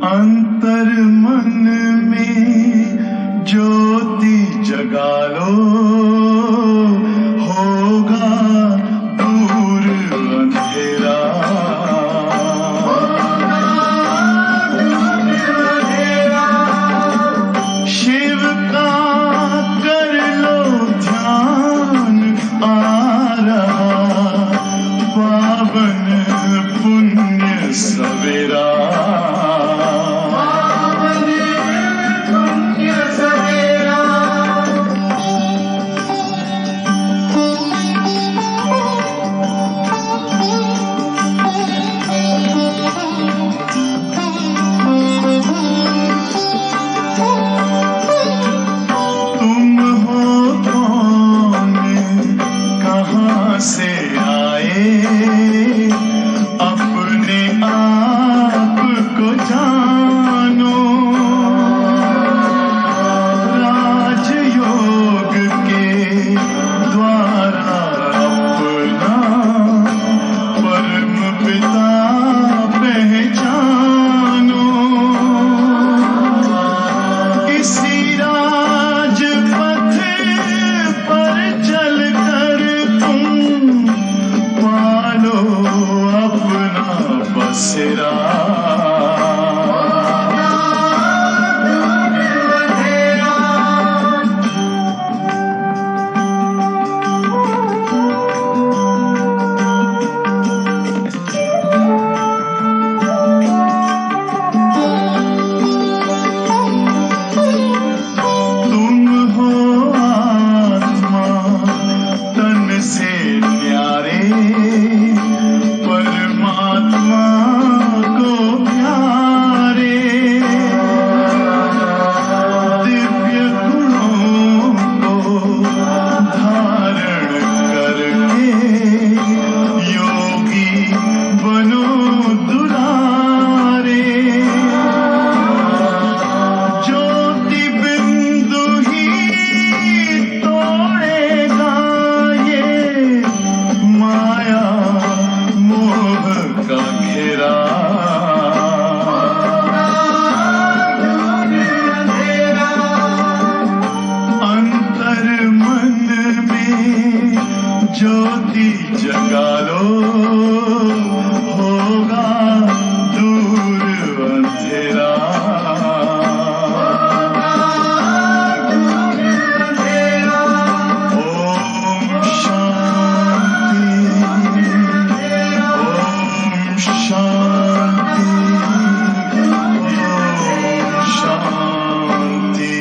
अंतर मन में ज्योति जगा लो, होगा दूर अंधेरा। शिव का कर लो ध्यान, आ रहा पावन पुण्य सवेरा। से आए अपने आप को जानो, राजयोग के द्वारा अपना परम पिता पहचानो। इसी राजपथ पर चलकर पालो अपना बसेरा। तुम हो आत्मा तन से प्यारे, परमात्मा को प्यारे। दिव्य गुणों को धारण करके योगी बनो दुलारे। ज्योति बिंदु ही तोड़ेगा ये माया मोह का घेरा। अंतर मन में ज्योति जगा लो, होगा दूर अंधेरा। ओम शांति, ओम शांति, ओम शांति।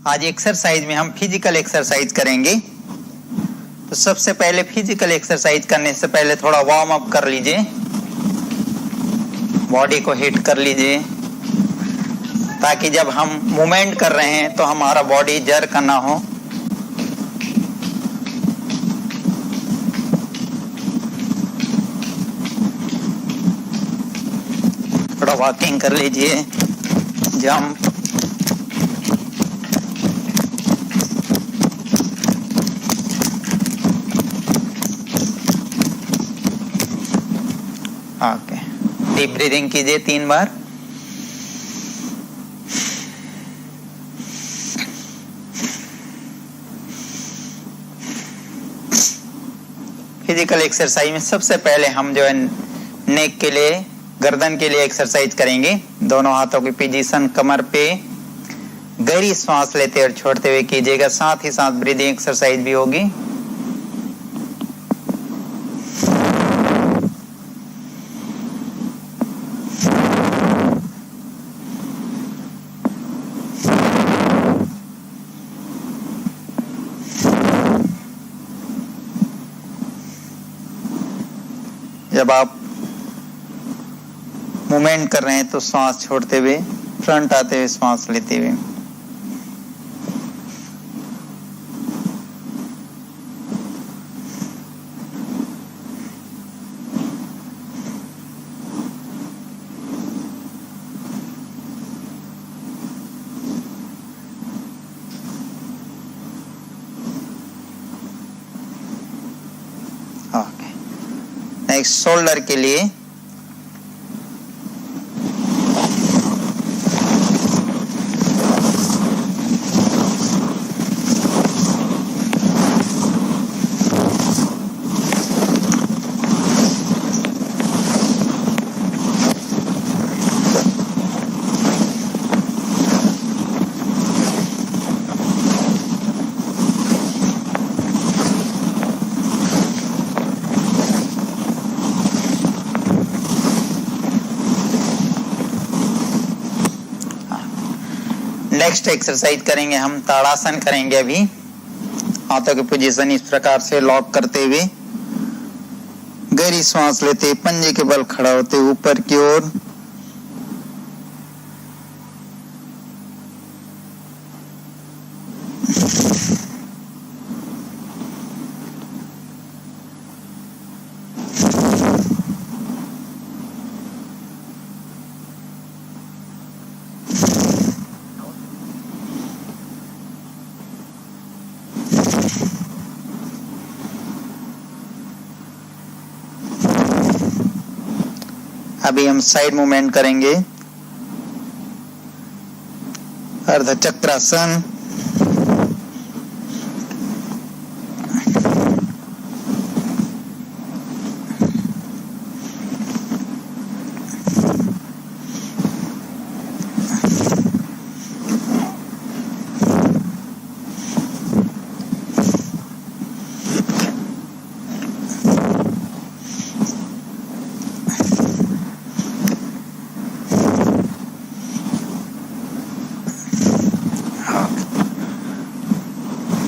आज एक्सरसाइज में हम फिजिकल एक्सरसाइज करेंगे। तो सबसे पहले फिजिकल एक्सरसाइज करने से पहले थोड़ा वार्म अप कर लीजिए, बॉडी को हिट कर लीजिए, ताकि जब हम मूवमेंट कर रहे हैं तो हमारा बॉडी जर्क ना हो। थोड़ा वॉकिंग कर लीजिए, जंप, ओके। डीप ब्रीदिंग कीजिए 3 बार। फिजिकल एक्सरसाइज में सबसे पहले हम जो है नेक के लिए, गर्दन के लिए एक्सरसाइज करेंगे। दोनों हाथों की पोजीशन कमर पे, गहरी सांस लेते और छोड़ते हुए कीजिएगा। साथ ही साथ ब्रीदिंग एक्सरसाइज भी होगी। जब आप मूवमेंट कर रहे हैं तो सांस छोड़ते हुए, फ्रंट आते हुए सांस लेते हुए। नेक्स्ट शोल्डर के लिए नेक्स्ट एक्सरसाइज करेंगे हम ताड़ासन करेंगे। अभी हाथों की पोजीशन इस प्रकार से लॉक करते हुए, गहरी सांस लेते, पंजे के बल खड़ा होते ऊपर की ओर, अभी हम साइड मूवमेंट करेंगे। अर्धचक्रासन,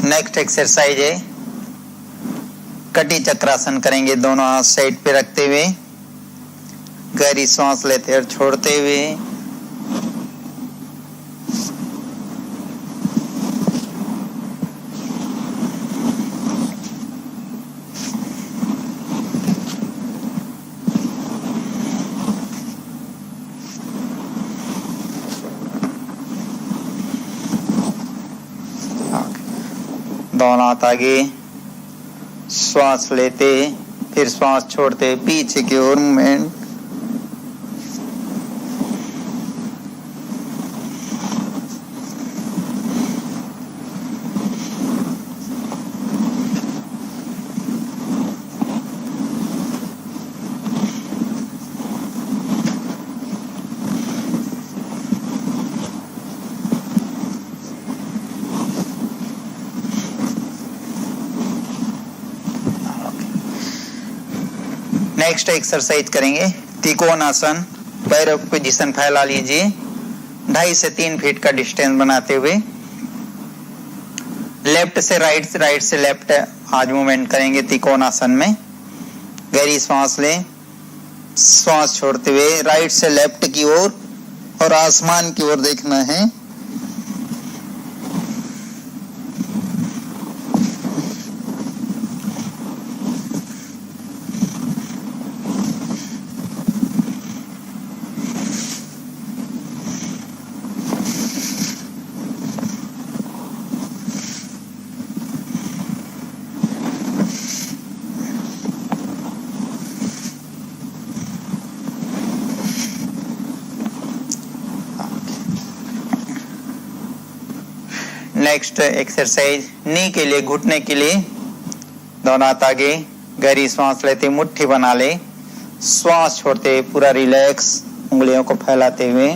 नेक्स्ट एक्सरसाइज है कटी चक्रासन करेंगे। दोनों हाथ साइड पे रखते हुए, गहरी सांस लेते और छोड़ते हुए, दोनों हाथ आगे, श्वास लेते फिर श्वास छोड़ते, पीछे की ओर मूवमेंट। नेक्स्ट एक्सरसाइज करेंगे त्रिकोणासन। पैरों की पोजीशन फैला लीजिए, 2.5 से 3 फीट का डिस्टेंस बनाते हुए, लेफ्ट से राइट, राइट से लेफ्ट आज मूवमेंट करेंगे त्रिकोणासन में। गहरी सांस लें, श्वास छोड़ते हुए राइट से लेफ्ट की ओर और आसमान की ओर देखना है। नेक्स्ट एक्सरसाइज नी के लिए, घुटने के लिए। दोनों हाथ आगे, गहरी सांस लेते मुट्ठी बना ले, श्वास छोड़ते पूरा रिलैक्स, उंगलियों को फैलाते हुए।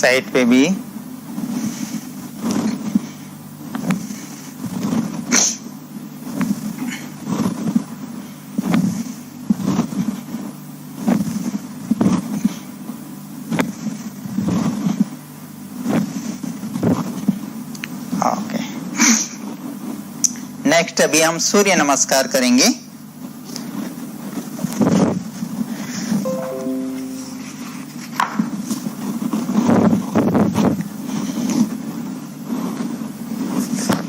साइड पे भी ओके। नेक्स्ट अभी हम सूर्य नमस्कार करेंगे।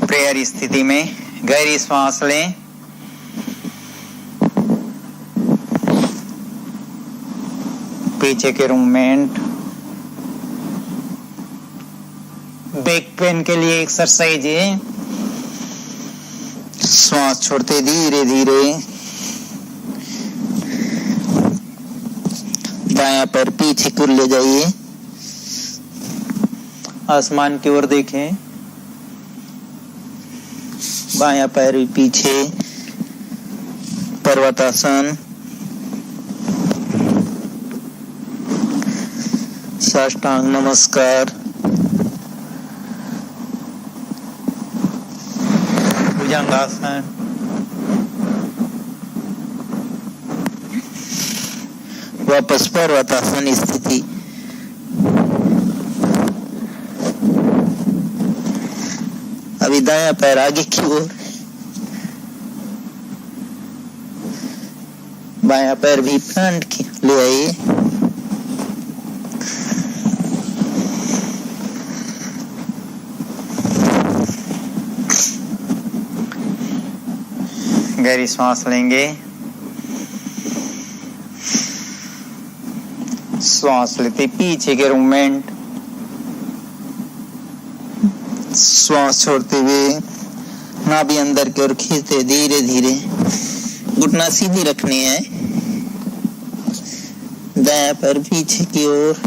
प्रेयर स्थिति में गहरी श्वास लें, पीछे के मूवमेंट। बैक पेन के लिए एक्सरसाइज है, श्वास छोड़ते धीरे धीरे दायां पैर पीछे को ले जाइए, आसमान की ओर देखें, बायां पैर भी पीछे, पर्वतासन, साष्टांग नमस्कार, भुजंगासन, वापस पर्वतासन स्थिति। अभी दायां पैर आगे की ओर, बायां पैर भी फ्रंट की ले आइए, गहरी श्वास लेंगे, श्वास लेते पीछे के मूवमेंट, श्वास छोड़ते हुए नाभि अंदर की ओर खींचते धीरे धीरे, घुटना सीधी रखनी है, दायां पैर पीछे की ओर,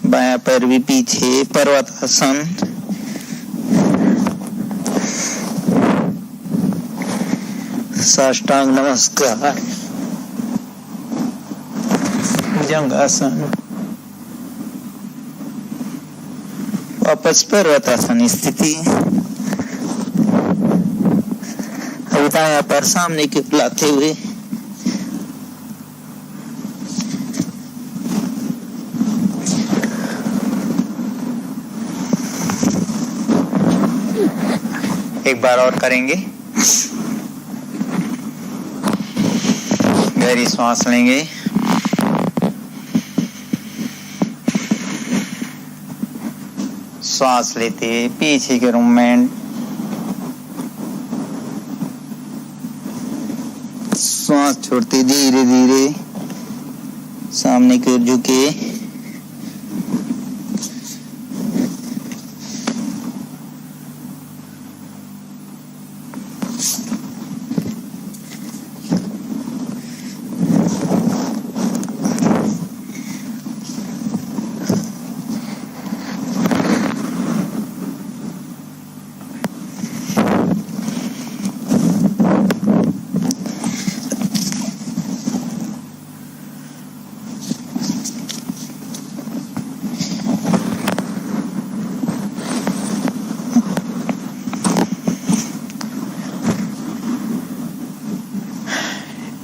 बायां पैर भी पीछे, पर्वतासन, साष्टांग नमस्कार, भुजंगासन, वापस पर्वतासन स्थिति। अब दायां पैर सामने की ओर लाते हुए एक बार और करेंगे। गहरी श्वास लेंगे, श्वास लेते पीछे के मूवमेंट, श्वास छोड़ते धीरे धीरे सामने की ओर झुके,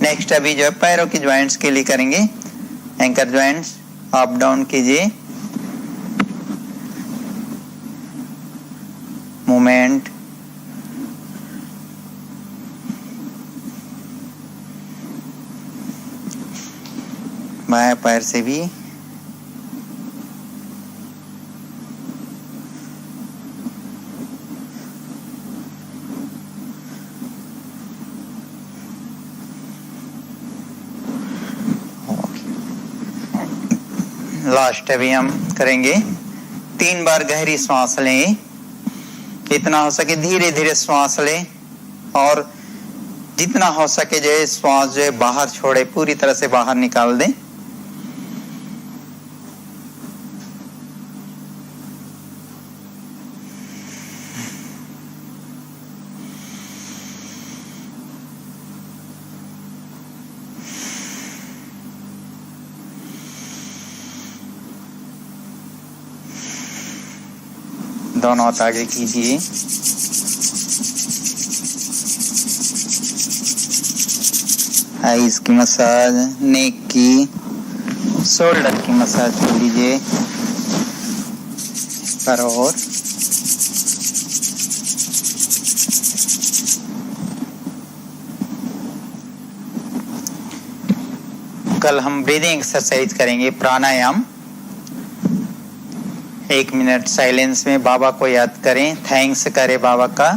नेक्स्ट अभी जो है पैरों की ज्वाइंट्स के लिए करेंगे। एंकर ज्वाइंट्स अप डाउन कीजिए, मूवमेंट, बाएं पैर से भी लास्ट अभी हम करेंगे। 3 बार गहरी श्वास लें, जितना हो सके धीरे धीरे श्वास लें और जितना हो सके जो है श्वास जो है बाहर छोड़े, पूरी तरह से बाहर निकाल दें। दोनों हाथ आगे कीजिए। आईज की मसाज, नेक की, शोल्डर की मसाज कर लीजिए इस पर। और कल हम ब्रीदिंग एक्सरसाइज करेंगे, प्राणायाम। 1 मिनट साइलेंस में बाबा को याद करें, थैंक्स करें बाबा का।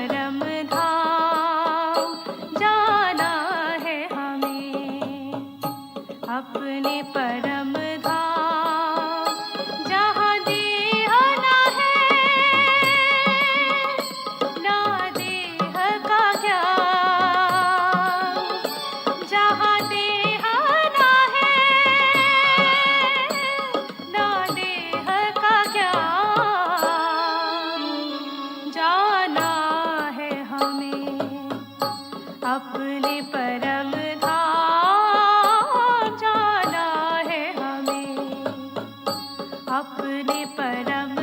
परम धाम जाना है हमें, अपने परम धाम जहाँ देह ना है, ना देह का ज्ञान, जहाँ देह ना है, ना देह का ज्ञान, जाना है हमें अपने परम धाम जाना है हमें, अपने परम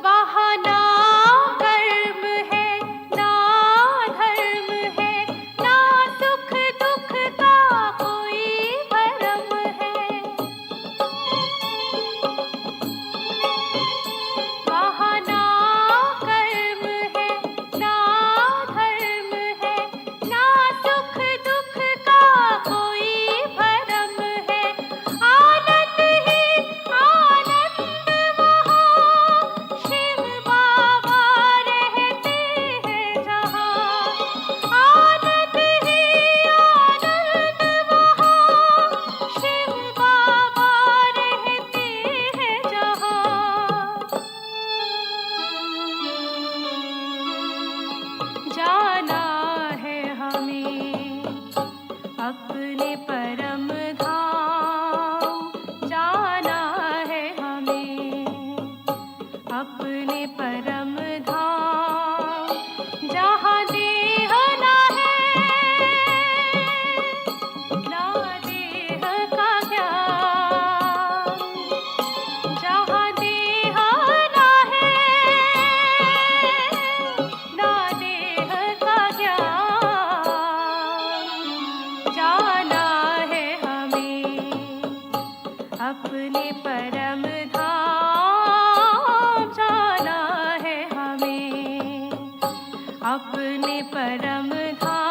वहाँ ना कर्म है, ना धर्म है, ना सुख दुख का कोई भरम है। वहाँ ना कर्म है, ना धर्म है, ना सुख दुख का कोई भरम है। आनंद ही आनंद वहाँ शिव बाबा रहते हैं जहाँ, आनंद ही आनंद वहाँ शिव बाबा रहते हैं जहाँ, जाना है हमें अपने परम धाम जाना है हमें, अपने परम धाम जहाँ देह ना है, ना देह का ज्ञान, जहाँ देह ना है, ना देह का ज्ञान, जाना है हमें अपने परम धाम जाना है हमें, अपने परम धाम।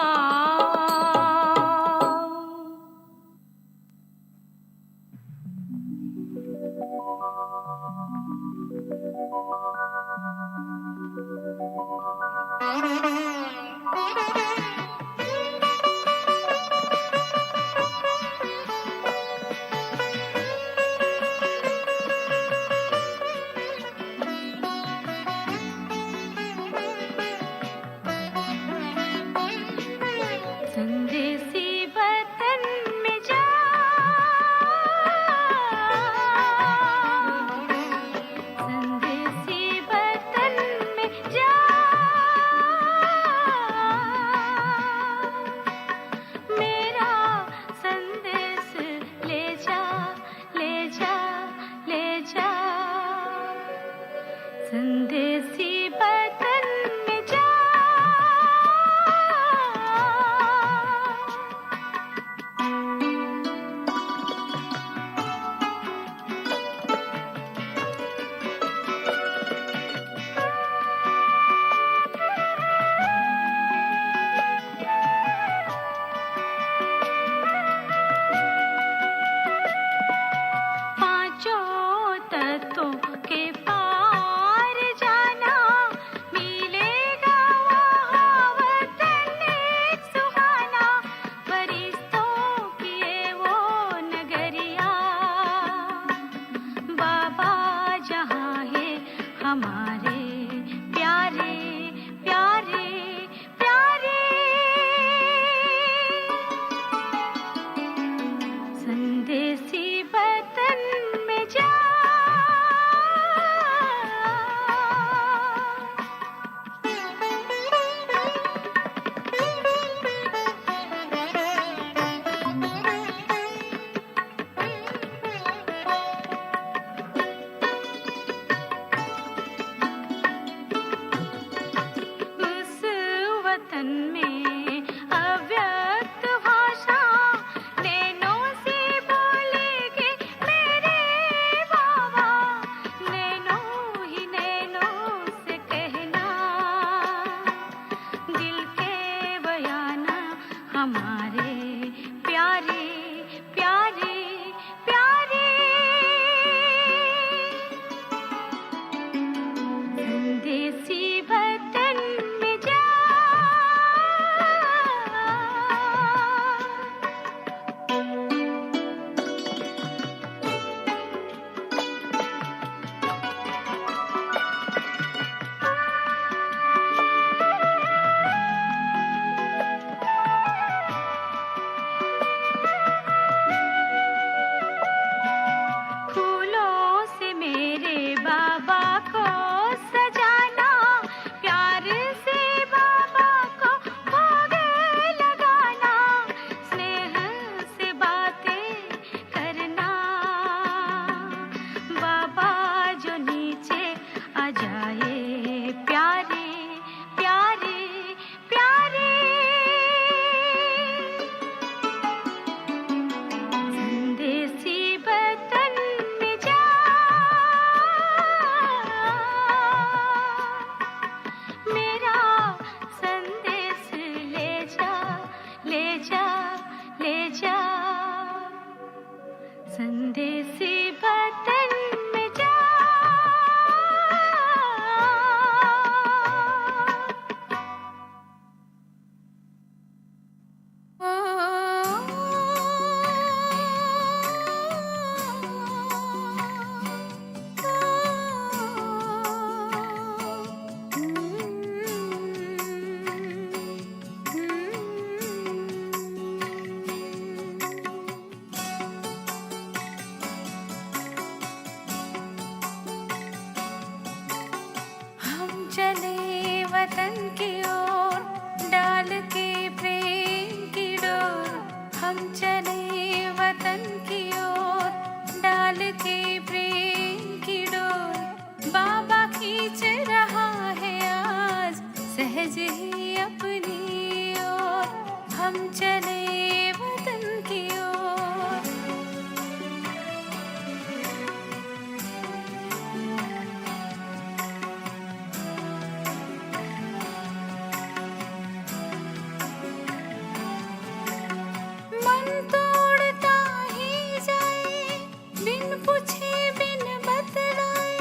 पूछे बिन बतलाए।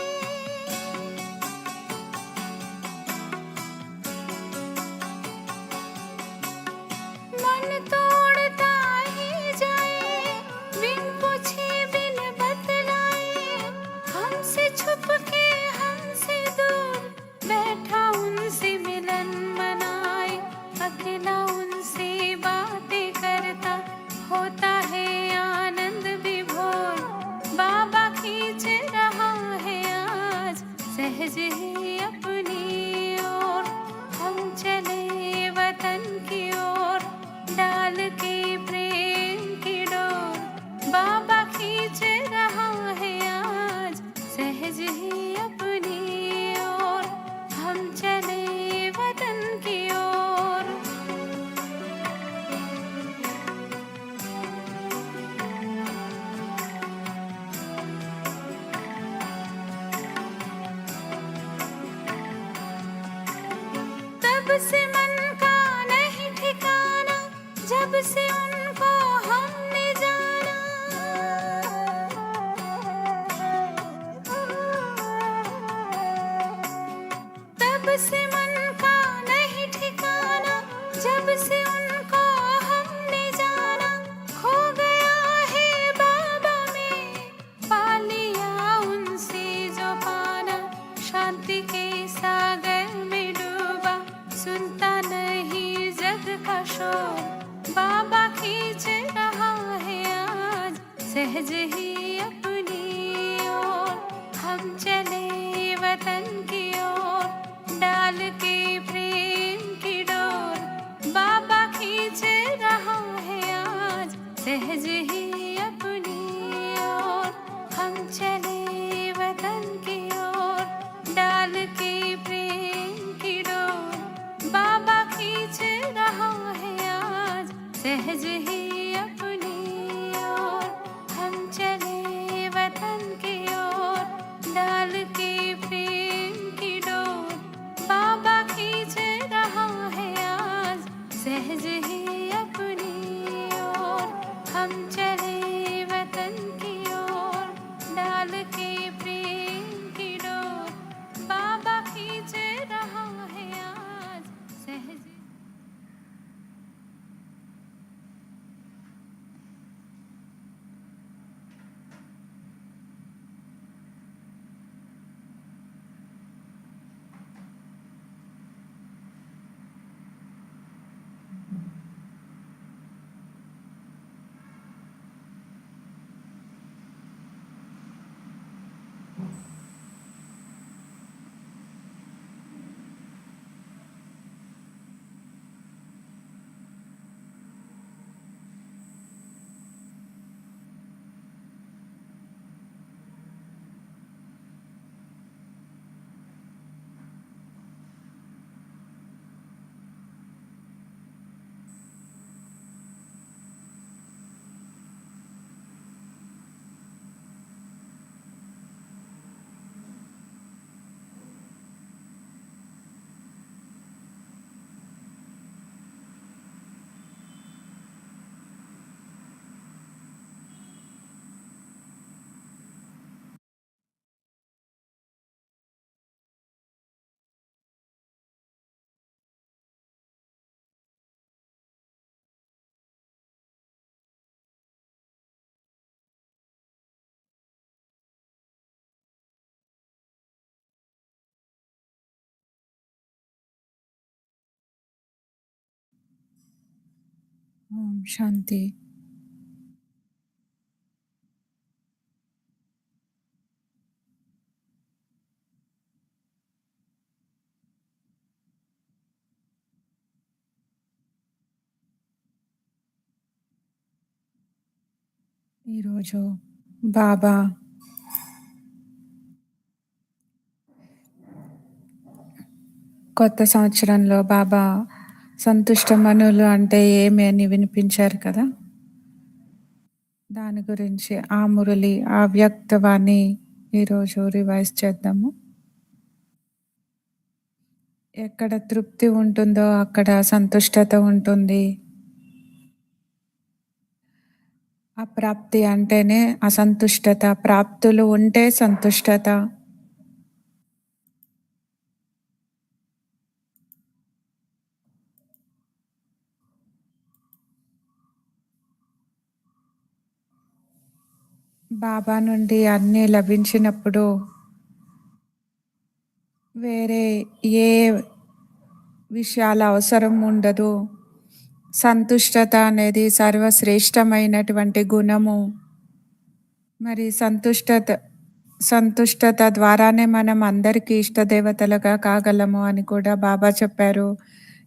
मन तोड़ता ही जाए बिन पूछे बिन बतलाए। हमसे छुप के हमसे दूर बैठा उनसे मिलन मनाए। अकेला उनसे बातें करता होता है आनंद विभोर। बाबा खींच रहा है आज सहज ही अपनी ओर। हम चले वतन की ओर डाल के प्रेम की डोर। बाबा खींच रहा है आज सहज ही अपनी ओर। हम चले वतन की ओर। तब से मन का नहीं ठिकाना जब से उनको हमने जाना। तब से मन का नहीं ठिकाना जब से उनको हमने जाना। खो गया है बाबा में पा लिया उनसे जो पाना। शांति के सागर में डूबा सुनता नहीं जग का शोर। बाबा खींच रहा है आज सहज ही अपनी ओर। हम चले वतन की ओर डाल के प्रेम की डोर। बाबा खींच रहा है आज सहज ही अपनी ओर। हम चले वतन की ओर डाल के प्रेम की डोर। बाबा खींच रहा है आज सहज ही अपनी ओर। हम चले वतन की ओर डाल के प्रेम की डोर। बाबा खींच रहा है आज सहज ही अपनी ओर। हम चले वतन की ओर डाल के प्रेम की डोर। बाबा खींच रहा है आज सहज। ఓం శాంతి. ఈరోజు బాబా కొత్త సంవత్సరంలో బాబా సంతుష్ట మనులు అంటే ఏమి అని వినిపించారు కదా. దాని గురించి ఆ మురళి ఆ వ్యక్తవాణి ఈరోజు రివైజ్ చేద్దాము. ఎక్కడ తృప్తి ఉంటుందో అక్కడ సంతుష్టత ఉంటుంది. అప్రాప్తి అంటేనే అసంతుష్టత, ప్రాప్తులు ఉంటే సంతుష్టత. బాబా నుండి అన్నీ లభించినప్పుడు వేరే ఏ విషయాల అవసరం ఉండదు. సంతుష్టత అనేది సర్వశ్రేష్టమైనటువంటి గుణము. మరి సంతుష్టత ద్వారానే మనం అందరికీ ఇష్టదేవతలుగా కాగలము అని కూడా బాబా చెప్పారు.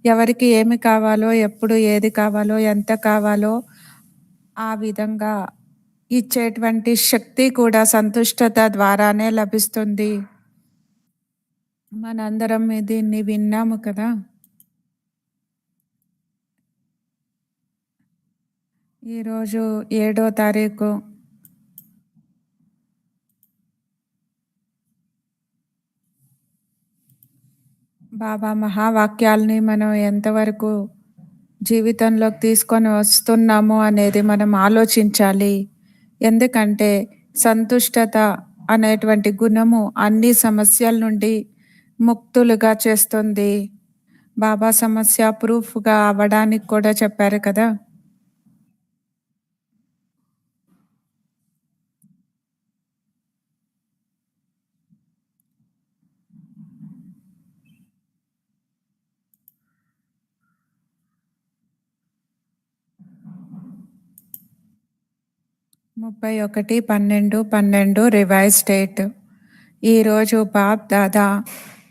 ఎవరికి ఏమి కావాలో, ఎప్పుడు ఏది కావాలో, ఎంత కావాలో ఆ విధంగా ఇచ్చేటువంటి శక్తి కూడా సంతుష్టత ద్వారానే లభిస్తుంది. మనందరం దీన్ని విన్నాము కదా. ఈరోజు 7వ తారీఖు. బాబా మహావాక్యాల్ని మనం ఎంతవరకు జీవితంలోకి తీసుకొని వస్తున్నాము అనేది మనం ఆలోచించాలి. ఎందుకంటే సంతుష్టత అనేటువంటి గుణము అన్ని సమస్యల నుండి ముక్తులుగా చేస్తుంది. బాబా సమస్య ప్రూఫ్గా అవ్వడానికి కూడా చెప్పారు కదా. ముప్పై 31/12 రివైజ్ డేట్. ఈరోజు బాబ్ దాదా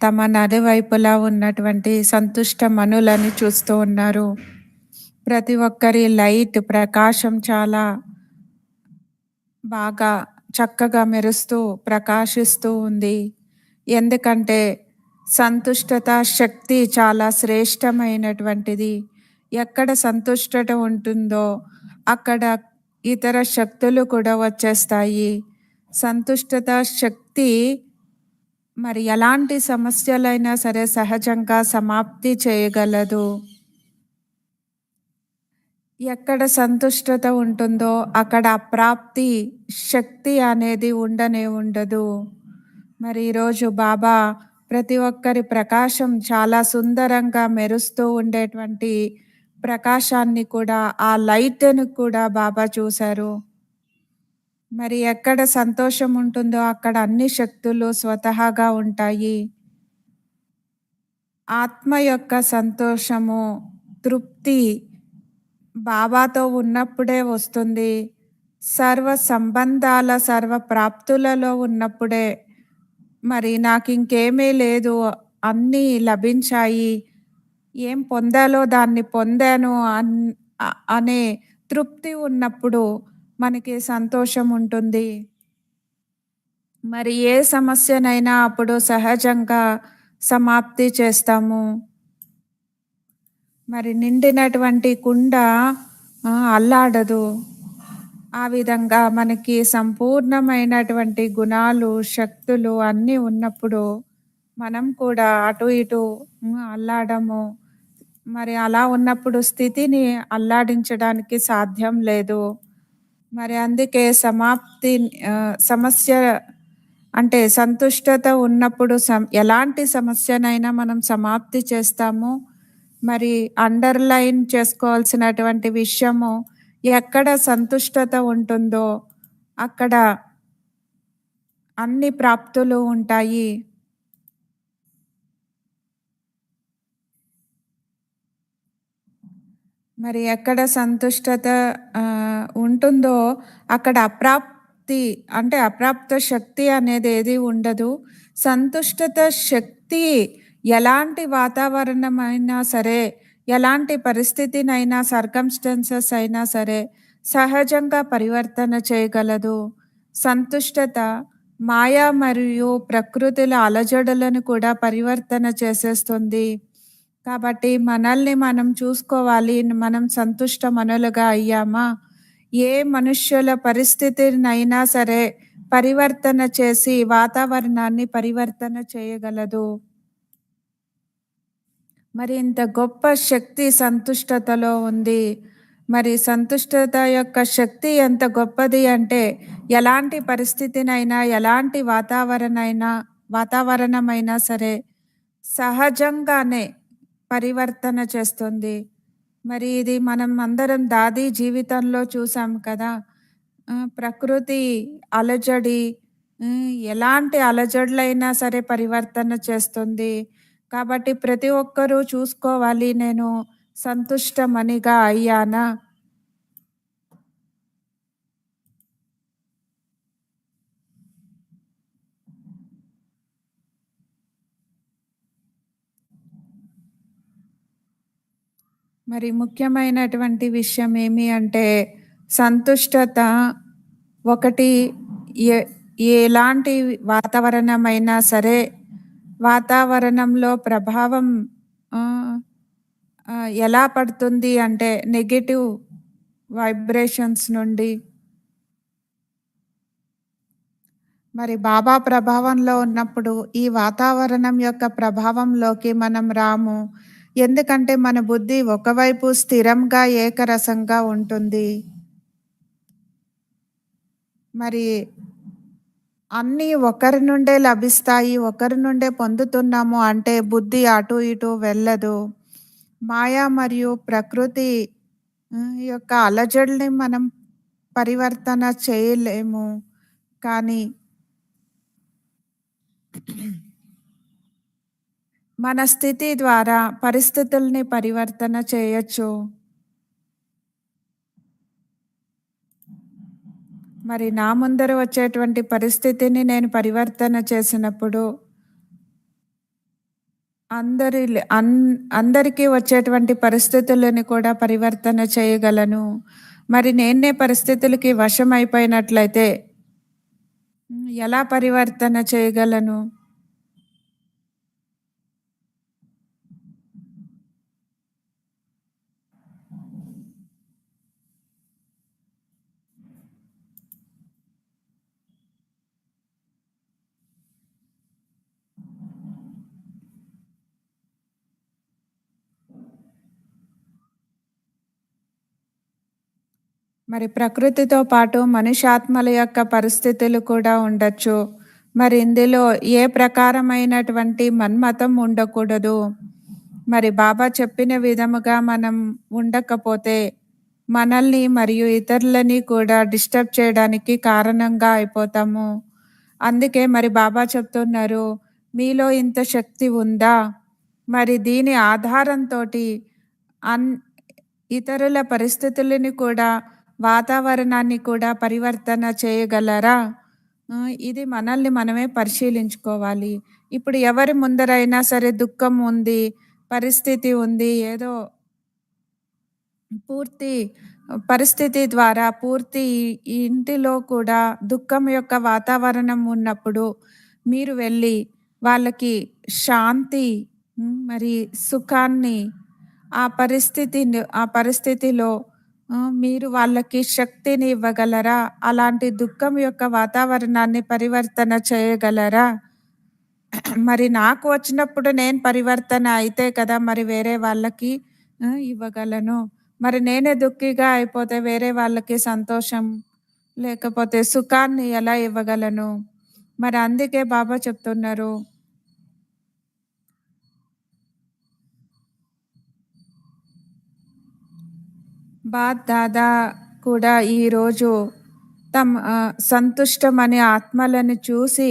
తమ నలువైపులా ఉన్నటువంటి సంతుష్ట మనులని చూస్తూ ఉన్నారు. ప్రతి ఒక్కరి లైట్ ప్రకాశం చాలా బాగా చక్కగా మెరుస్తూ ప్రకాశిస్తూ ఉంది. ఎందుకంటే సంతుష్టత శక్తి చాలా శ్రేష్టమైనటువంటిది. ఎక్కడ సంతుష్టత ఉంటుందో అక్కడ ఇతర శక్తులు కూడా వచ్చేస్తాయి. సంతుష్టత శక్తి మరి ఎలాంటి సమస్యలైనా సరే సహజంగా సమాప్తి చేయగలదు. ఎక్కడ సంతుష్టత ఉంటుందో అక్కడ అప్రాప్తి శక్తి అనేది ఉండనే ఉండదు. మరి ఈరోజు బాబా ప్రతి ఒక్కరి ప్రకాశం చాలా సుందరంగా మెరుస్తూ ఉండేటువంటి ప్రకాశాన్ని కూడా, ఆ లైట్ను కూడా బాబా చూశారు. మరి ఎక్కడ సంతోషం ఉంటుందో అక్కడ అన్ని శక్తులు స్వతహాగా ఉంటాయి. ఆత్మ యొక్క సంతోషము, తృప్తి బాబాతో ఉన్నప్పుడే వస్తుంది. సర్వ సంబంధాల, సర్వ ప్రాప్తులలో ఉన్నప్పుడే మరి నాకు ఇంకేమీ లేదు, అన్నీ లభించాయి, ఏం పొందాలో దాన్ని పొందాను అనే తృప్తి ఉన్నప్పుడు మనకి సంతోషం ఉంటుంది. మరి ఏ సమస్యనైనా అప్పుడు సహజంగా సమాప్తి చేస్తాము. మరి నిండినటువంటి కుండ అల్లాడదు. ఆ విధంగా మనకి సంపూర్ణమైనటువంటి గుణాలు, శక్తులు అన్నీ ఉన్నప్పుడు మనం కూడా అటు ఇటు అల్లాడము. మరి అలా ఉన్నప్పుడు స్థితిని అల్లాడించడానికి సాధ్యం లేదు. మరి అందుకే సమస్య అంటే సంతుష్టత ఉన్నప్పుడు ఎలాంటి సమస్యనైనా మనం సమాప్తి చేస్తాము. మరి అండర్లైన్ చేసుకోవాల్సినటువంటి విషయము, ఎక్కడ సంతుష్టత ఉంటుందో అక్కడ అన్ని ప్రాప్తులు ఉంటాయి. మరి ఎక్కడ సంతుష్టత ఉంటుందో అక్కడ అప్రాప్తి అంటే అప్రాప్త శక్తి అనేది ఏది ఉండదు. సంతుష్టత శక్తి ఎలాంటి వాతావరణం అయినా సరే, ఎలాంటి పరిస్థితినైనా, సర్కమ్స్టెన్సెస్ అయినా సరే సహజంగా పరివర్తన చేయగలదు. సంతుష్టత మాయా మరియు ప్రకృతుల అలజడులను కూడా పరివర్తన చేసేస్తుంది. కాబట్టి మనల్ని మనం చూసుకోవాలి. మనం సంతుష్ట మనులుగా అయ్యామా? ఏ మనుష్యుల పరిస్థితినైనా సరే పరివర్తన చేసి వాతావరణాన్ని పరివర్తన చేయగలదు. మరి ఇంత గొప్ప శక్తి సంతుష్టతలో ఉంది. మరి సంతుష్టత యొక్క శక్తి ఎంత గొప్పది అంటే, ఎలాంటి పరిస్థితినైనా, ఎలాంటి వాతావరణమైనా సరే, సహజంగానే పరివర్తన చేస్తుంది. మరి ఇది మనం అందరం దాది జీవితంలో చూసాం కదా! ప్రకృతి అలజడి, ఎలాంటి అలజడులైనా సరే పరివర్తన చేస్తుంది. కాబట్టి ప్రతి ఒక్కరూ చూసుకోవాలి, నేను సంతుష్టమణిగా అయ్యానా? మరి ముఖ్యమైనటువంటి విషయం ఏమి అంటే, సంతుష్టత ఒకటి ఎ ఎలాంటి వాతావరణమైనా సరే, వాతావరణంలో ప్రభావం ఆహ్, ఎలా పడుతుంది అంటే నెగెటివ్ వైబ్రేషన్స్ నుండి. మరి బాబా ప్రభావంలో ఉన్నప్పుడు ఈ వాతావరణం యొక్క ప్రభావంలోకి మనం రాము. ఎందుకంటే మన బుద్ధి ఒకవైపు స్థిరంగా ఏకరసంగా ఉంటుంది. మరి అన్నీ ఒకరి నుండే లభిస్తాయి, ఒకరి నుండే పొందుతున్నాము అంటే బుద్ధి అటు ఇటు వెళ్ళదు. మాయా మరియు ప్రకృతి యొక్క అలజడిని మనం పరివర్తన చేయలేము. కానీ మన స్థితి ద్వారా పరిస్థితుల్ని పరివర్తన చేయొచ్చు. మరి నా ముందర వచ్చేటువంటి పరిస్థితిని నేను పరివర్తన చేసినప్పుడు అందరికీ వచ్చేటువంటి పరిస్థితులను కూడా పరివర్తన చేయగలను. మరి నేనే పరిస్థితులకి వశమైపోయినట్లయితే ఎలా పరివర్తన చేయగలను? మరి ప్రకృతితో పాటు మనుష్యాత్మల యొక్క పరిస్థితులు కూడా ఉండొచ్చు. మరి ఇందులో ఏ ప్రకారమైనటువంటి మన్మతం ఉండకూడదు. మరి బాబా చెప్పిన విధముగా మనం ఉండకపోతే మనల్ని మరియు ఇతరులని కూడా డిస్టర్బ్ చేయడానికి కారణంగా అయిపోతాము. అందుకే మరి బాబా చెప్తున్నారు, మీలో ఇంత శక్తి ఉందా? మరి దీని ఆధారంతోటి అన్ ఇతరుల పరిస్థితులని కూడా, వాతావరణాన్ని కూడా పరివర్తన చేయగలరా? ఇది మనల్ని మనమే పరిశీలించుకోవాలి. ఇప్పుడు ఎవరి ముందరైనా సరే దుఃఖం ఉంది, పరిస్థితి ఉంది, ఏదో పూర్తి పరిస్థితి ద్వారా పూర్తి ఈ ఇంటిలో కూడా దుఃఖం యొక్క వాతావరణం ఉన్నప్పుడు మీరు వెళ్ళి వాళ్ళకి శాంతి, మరి సుఖాన్ని ఆ పరిస్థితిలో మీరు వాళ్ళకి శక్తిని ఇవ్వగలరా? అలాంటి దుఃఖం యొక్క వాతావరణాన్ని పరివర్తన చేయగలరా? మరి నాకు వచ్చినప్పుడు నేను పరివర్తన అయితే కదా మరి వేరే వాళ్ళకి ఇవ్వగలను. మరి నేనే దుఃఖిగా అయిపోతే వేరే వాళ్ళకి సంతోషం, లేకపోతే సుఖాన్ని ఎలా ఇవ్వగలను? మరి అందుకే బాబా చెప్తున్నారు, బాప్ దాదా కూడా ఈరోజు సంతుష్టమనే ఆత్మలను చూసి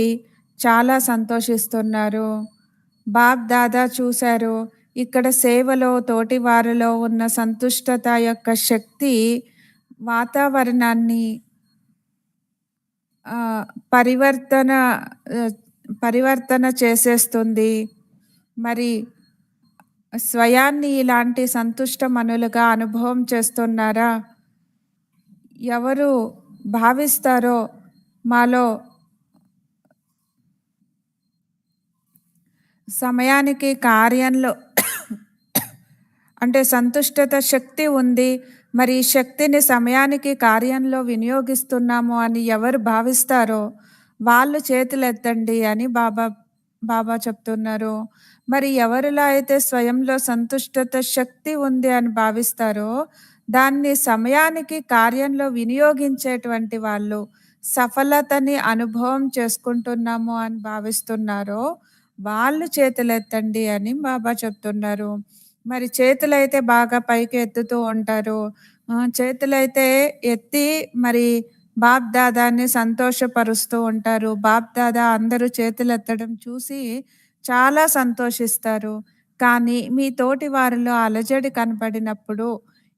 చాలా సంతోషిస్తున్నారు. బాప్ దాదా చూశారు, ఇక్కడ సేవలో తోటివారిలో ఉన్న సంతుష్టత యొక్క శక్తి వాతావరణాన్ని పరివర్తన పరివర్తన చేసేస్తుంది. మరి స్వయాన్ని ఇలాంటి సంతుష్టమనులుగా అనుభవం చేస్తున్నారా? ఎవరు భావిస్తారో మాలో సమయానికి కార్యంలో అంటే సంతుష్టత శక్తి ఉంది, మరి ఈ శక్తిని సమయానికి కార్యంలో వినియోగిస్తున్నాము అని ఎవరు భావిస్తారో వాళ్ళు చేతులెత్తండి అని బాబా చెప్తున్నారు. మరి ఎవరిలో అయితే స్వయంలో సంతుష్టత శక్తి ఉంది అని భావిస్తారో దాన్ని సమయానికి కార్యంలో వినియోగించేటువంటి వాళ్ళు సఫలతని అనుభవం చేసుకుంటున్నాము అని భావిస్తున్నారో వాళ్ళు చేతులెత్తండి అని బాబా చెప్తున్నారు. మరి చేతులైతే బాగా పైకి ఎత్తుతూ ఉంటారు. చేతులైతే ఎత్తి మరి బాప్‌దాదాని సంతోషపరుస్తూ ఉంటారు. బాప్‌దాదా అందరూ చేతులెత్తడం చూసి చాలా సంతోషిస్తారు. కానీ మీ తోటి వారిలో అలజడి కనపడినప్పుడు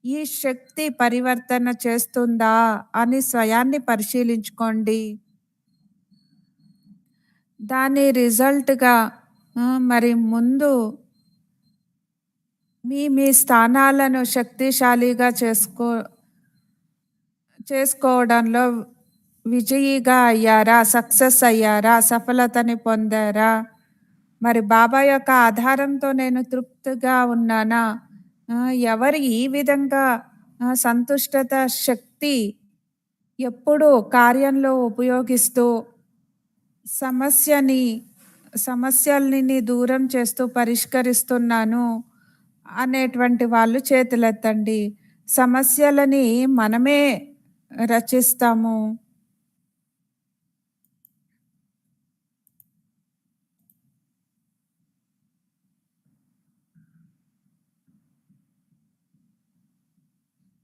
ఈ శక్తి పరివర్తన చేస్తుందా అని స్వయాన్ని పరిశీలించుకోండి. దాని రిజల్ట్‌గా మరి ముందు మీ స్థానాలను శక్తిశాలిగా చేసుకోవడంలో విజయిగా అయ్యారా? సక్సెస్ అయ్యారా? సఫలతని పొందారా? మరి బాబా యొక్క ఆధారంతో నేను తృప్తిగా ఉన్నానా? ఎవరు ఈ విధంగా సంతుష్టత శక్తి ఎప్పుడూ కార్యంలో ఉపయోగిస్తూ సమస్యని సమస్యలని దూరం చేస్తూ పరిష్కరిస్తున్నాను అనేటువంటి వాళ్ళు చేతులెత్తండి. సమస్యలని మనమే రచిస్తాము.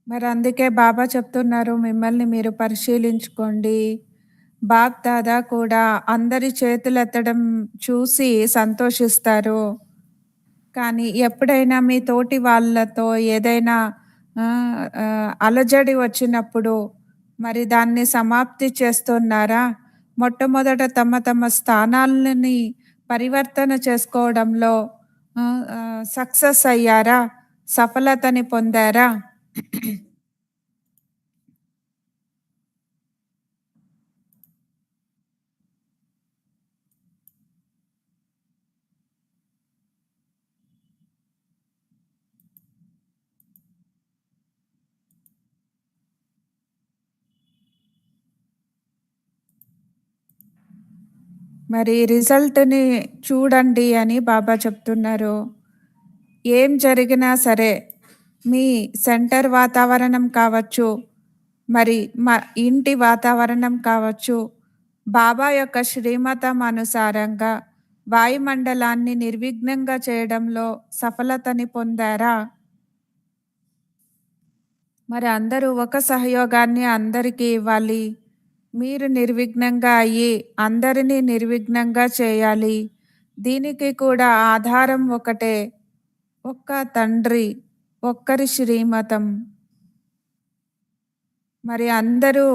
మరి అందుకే బాబా చెప్తున్నారు మిమ్మల్ని మీరు పరిశీలించుకోండి. బాప్-దాదా కూడా అందరి చేతులెత్తడం చూసి సంతోషిస్తారు. కానీ ఎప్పుడైనా మీ తోటి వాళ్ళతో ఏదైనా అలజడి వచ్చినప్పుడు మరి దాన్ని సమాప్తి చేస్తున్నారా? మొట్టమొదట తమ స్థానాలని పరివర్తన చేసుకోవడంలో సక్సెస్ అయ్యారా? సఫలతని పొందారా? మరి రిజల్ట్‌ని చూడండి అని బాబా చెప్తున్నారు. ఏం జరిగినా సరే మీ సెంటర్ వాతావరణం కావచ్చు, మరి మా ఇంటి వాతావరణం కావచ్చు, బాబా యొక్క శ్రీమతం అనుసారంగా వాయుమండలాన్ని నిర్విఘ్నంగా చేయడంలో సఫలతని పొందారా? మరి అందరూ ఒక సహయోగాన్ని అందరికీ ఇవ్వాలి. మీరు నిర్విఘ్నంగా అయ్యి అందరినీ నిర్విఘ్నంగా చేయాలి. దీనికి కూడా ఆధారం ఒకటే. ఒక్క తండ్రి, ఒక్కరి శ్రీమతం. మరి అందరూ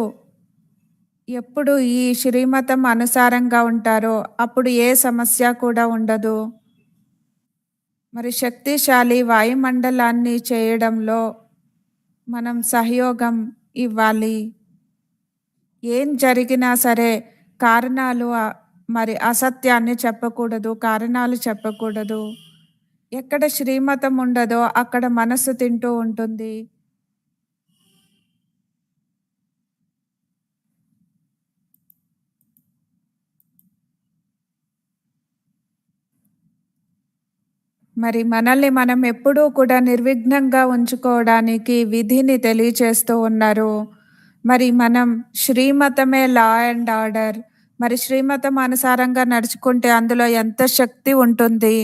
ఎప్పుడు ఈ శ్రీమతం అనుసారంగా ఉంటారో అప్పుడు ఏ సమస్య కూడా ఉండదు. మరి శక్తిశాలి వాయుమండలాన్ని చేయడంలో మనం సహయోగం ఇవ్వాలి. ఏం జరిగినా సరే కారణాలు మరి అసత్యాన్ని చెప్పకూడదు. కారణాలు చెప్పకూడదు. ఎక్కడ శ్రీమతం ఉండదో అక్కడ మనస్సు తింటూ ఉంటుంది. మరి మనల్ని మనం ఎప్పుడూ కూడా నిర్విఘ్నంగా ఉంచుకోవడానికి విధిని తెలియచేస్తూ ఉన్నారు. మరి మనం శ్రీమతమే లా అండ్ ఆర్డర్. మరి శ్రీమతం అనుసారంగా నడుచుకుంటే అందులో ఎంత శక్తి ఉంటుంది.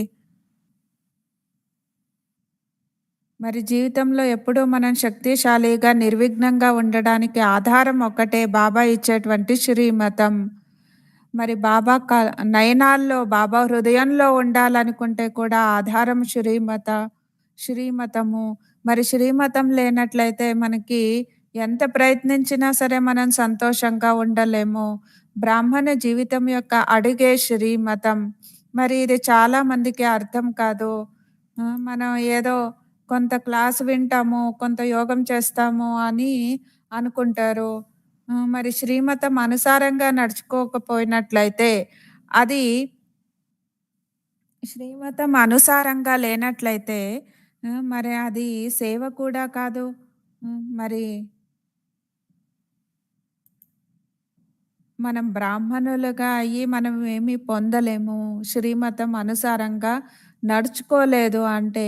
మరి జీవితంలో ఎప్పుడూ మనం శక్తిశాలిగా నిర్విఘ్నంగా ఉండడానికి ఆధారం ఒక్కటే బాబా ఇచ్చేటువంటి శ్రీమతం. మరి బాబా నయనాల్లో బాబా హృదయంలో ఉండాలనుకుంటే కూడా ఆధారం శ్రీమతము. మరి శ్రీమతం లేనట్లయితే మనకి ఎంత ప్రయత్నించినా సరే మనం సంతోషంగా ఉండలేము. బ్రాహ్మణ జీవితం యొక్క అడుగే శ్రీమతం. మరి ఇది చాలా మందికి అర్థం కాదు. మనం ఏదో కొంత క్లాస్ వింటాము, కొంత యోగం చేస్తాము అని అనుకుంటారు. మరి శ్రీమతం అనుసారంగా నడుచుకోకపోయినట్లయితే అది శ్రీమతం అనుసారంగా లేనట్లయితే మరి అది సేవ కూడా కాదు. మరి మనం బ్రాహ్మణులుగా అయ్యి మనం ఏమీ పొందలేము. శ్రీమతం అనుసారంగా నడుచుకోలేదు అంటే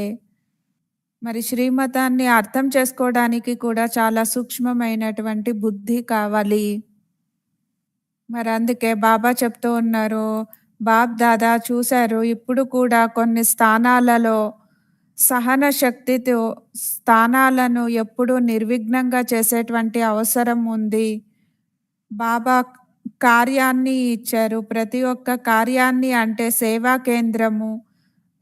మరి శ్రీమతాన్ని అర్థం చేసుకోవడానికి కూడా చాలా సూక్ష్మమైనటువంటి బుద్ధి కావాలి. మరి అందుకే బాబా చెప్తూ ఉన్నారు, బాప్ దాదా చూశారు ఇప్పుడు కూడా కొన్ని స్థానాలలో సహన శక్తితో స్థానాలను ఎప్పుడూ నిర్విఘ్నంగా చేసేటువంటి అవసరం ఉంది. బాబా కార్యాన్ని ఇచ్చారు. ప్రతి ఒక్క కార్యాన్ని అంటే సేవా కేంద్రము,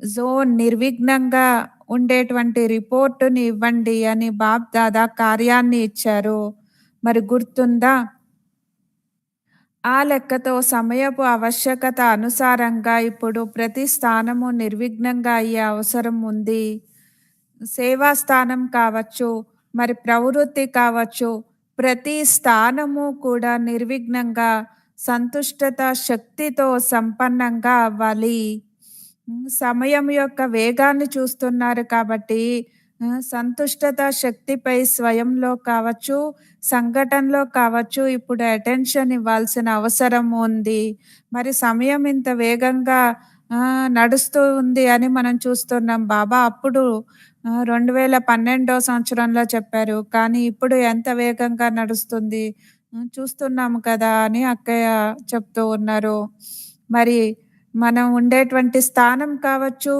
జోన్ నిర్విఘ్నంగా ఉండేటువంటి రిపోర్టుని ఇవ్వండి అని బాప్ దాదా కార్యాన్ని ఇచ్చారు. మరి గుర్తుందా? ఆ లెక్కతో సమయపు ఆవశ్యకత అనుసారంగా ఇప్పుడు ప్రతి స్థానము నిర్విఘ్నంగా అయ్యే అవసరం ఉంది. సేవా స్థానం కావచ్చు, మరి ప్రవృత్తి కావచ్చు, ప్రతి స్థానము కూడా నిర్విఘ్నంగా సంతుష్టత శక్తితో సంపన్నంగా అవ్వాలి. సమయం యొక్క వేగాన్ని చూస్తున్నారు కాబట్టి సంతుష్టత శక్తిపై స్వయంలో కావచ్చు, సంఘటనలో కావచ్చు ఇప్పుడు అటెన్షన్ ఇవ్వాల్సిన అవసరం ఉంది. మరి సమయం ఇంత వేగంగా నడుస్తూ ఉంది అని మనం చూస్తున్నాం. బాబా అప్పుడు 2012 సంవత్సరంలో చెప్పారు. కానీ ఇప్పుడు ఎంత వేగంగా నడుస్తుంది చూస్తున్నాము కదా! అని అక్కయ్య చెప్తూ ఉన్నారు. మరి మనం ఉండేటువంటి స్థానం కావచ్చు,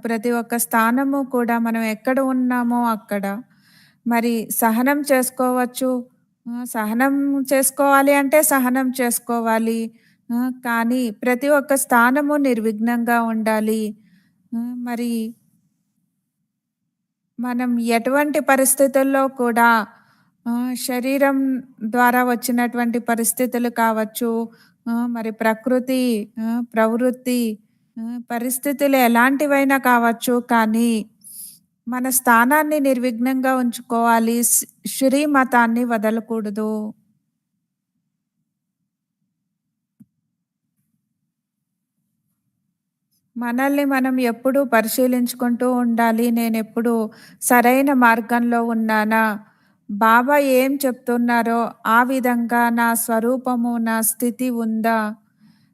ప్రతి ఒక్క స్థానము కూడా మనం ఎక్కడ ఉన్నామో అక్కడ మరి సహనం చేసుకోవచ్చు. సహనం చేసుకోవాలి అంటే సహనం చేసుకోవాలి. కానీ ప్రతి ఒక్క స్థానము నిర్విఘ్నంగా ఉండాలి. మరి మనం ఎటువంటి పరిస్థితుల్లో కూడా శరీరం ద్వారా వచ్చినటువంటి పరిస్థితులు కావచ్చు, మరి ప్రకృతి, ప్రవృత్తి, పరిస్థితులు ఎలాంటివైనా కావచ్చు. కానీ మన స్థానాన్ని నిర్విఘ్నంగా ఉంచుకోవాలి. శ్రీమతాన్ని వదలకూడదు. మనల్ని మనం ఎప్పుడూ పరిశీలించుకుంటూ ఉండాలి. నేనెప్పుడు సరైన మార్గంలో ఉన్నానా? బాబా ఏం చెప్తున్నారో ఆ విధంగా నా స్వరూపము, నా స్థితి ఉందా?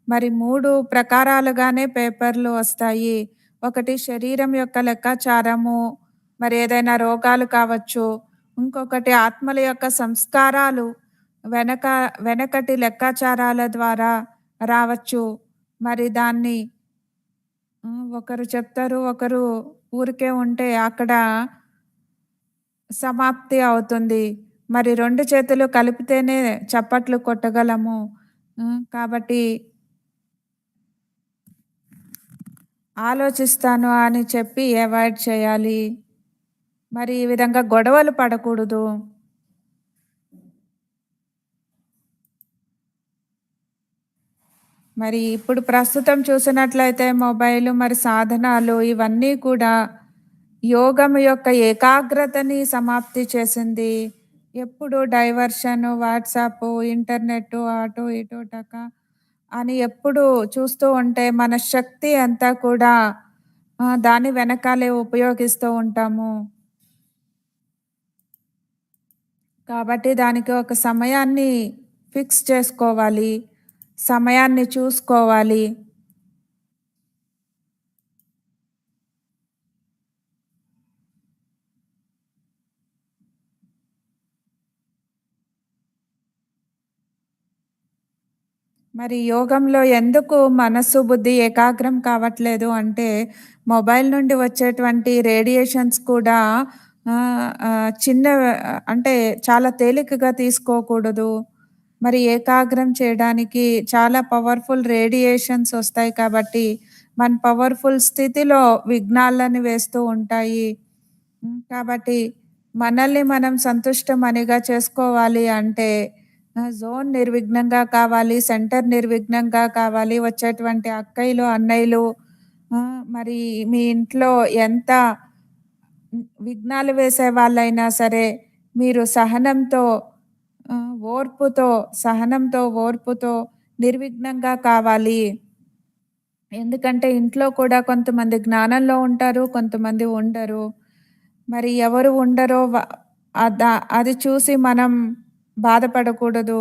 మరి 3 ప్రకారాలుగానే పేపర్‌లు వస్తాయి. ఒకటి శరీరం యొక్క లెక్కాచారము, మరి ఏదైనా రోగాలు కావచ్చు. ఇంకొకటి ఆత్మల యొక్క సంస్కారాలు వెనక వెనకటి లెక్కాచారాల ద్వారా రావచ్చు. మరి దాన్ని ఒకరు చెప్తారు, ఒకరు ఊరికే ఉంటే అక్కడ సమాప్తి అవుతుంది. మరి 2 చేతులు కలిపితేనే చప్పట్లు కొట్టగలము. కాబట్టి ఆలోచిస్తాను అని చెప్పి అవాయిడ్ చేయాలి. మరి ఈ విధంగా గొడవలు పడకూడదు. మరి ఇప్పుడు ప్రస్తుతం చూసినట్లయితే మొబైలు, మరి సాధనాలు ఇవన్నీ కూడా యోగం యొక్క ఏకాగ్రతని సమాప్తి చేసింది. ఎప్పుడు డైవర్షను, వాట్సాపు, ఇంటర్నెట్టు, అటు ఇటు టక అని ఎప్పుడు చూస్తూ ఉంటే మన శక్తి అంతా కూడా దాని వెనకాలే ఉపయోగిస్తూ ఉంటాము. కాబట్టి దానికి ఒక సమయాన్ని ఫిక్స్ చేసుకోవాలి. సమయాన్ని చూసుకోవాలి. మరి యోగంలో ఎందుకు మనస్సు, బుద్ధి ఏకాగ్రం కావట్లేదు అంటే, మొబైల్ నుండి వచ్చేటువంటి రేడియేషన్స్ కూడా చిన్న అంటే చాలా తేలికగా తీసుకోకూడదు. మరి ఏకాగ్రం చేయడానికి చాలా పవర్‌ఫుల్ రేడియేషన్స్ వస్తాయి కాబట్టి, మన పవర్‌ఫుల్ స్థితిలో విఘ్నాలను వేస్తూ ఉంటాయి. కాబట్టి మనల్ని మనం సంతుష్టమనిగా చేసుకోవాలి అంటే జోన్ నిర్విఘ్నంగా కావాలి, సెంటర్ నిర్విఘ్నంగా కావాలి. వచ్చేటువంటి అక్కయ్యలు, అన్నయ్యలు మరి మీ ఇంట్లో ఎంత విఘ్నాలు వేసే వాళ్ళైనా సరే, మీరు ఓర్పుతో నిర్విఘ్నంగా కావాలి. ఎందుకంటే ఇంట్లో కూడా కొంతమంది జ్ఞానంలో ఉంటారు, కొంతమంది ఉండరు. మరి ఎవరు ఉండరో అది చూసి మనం బాధపడకూడదు.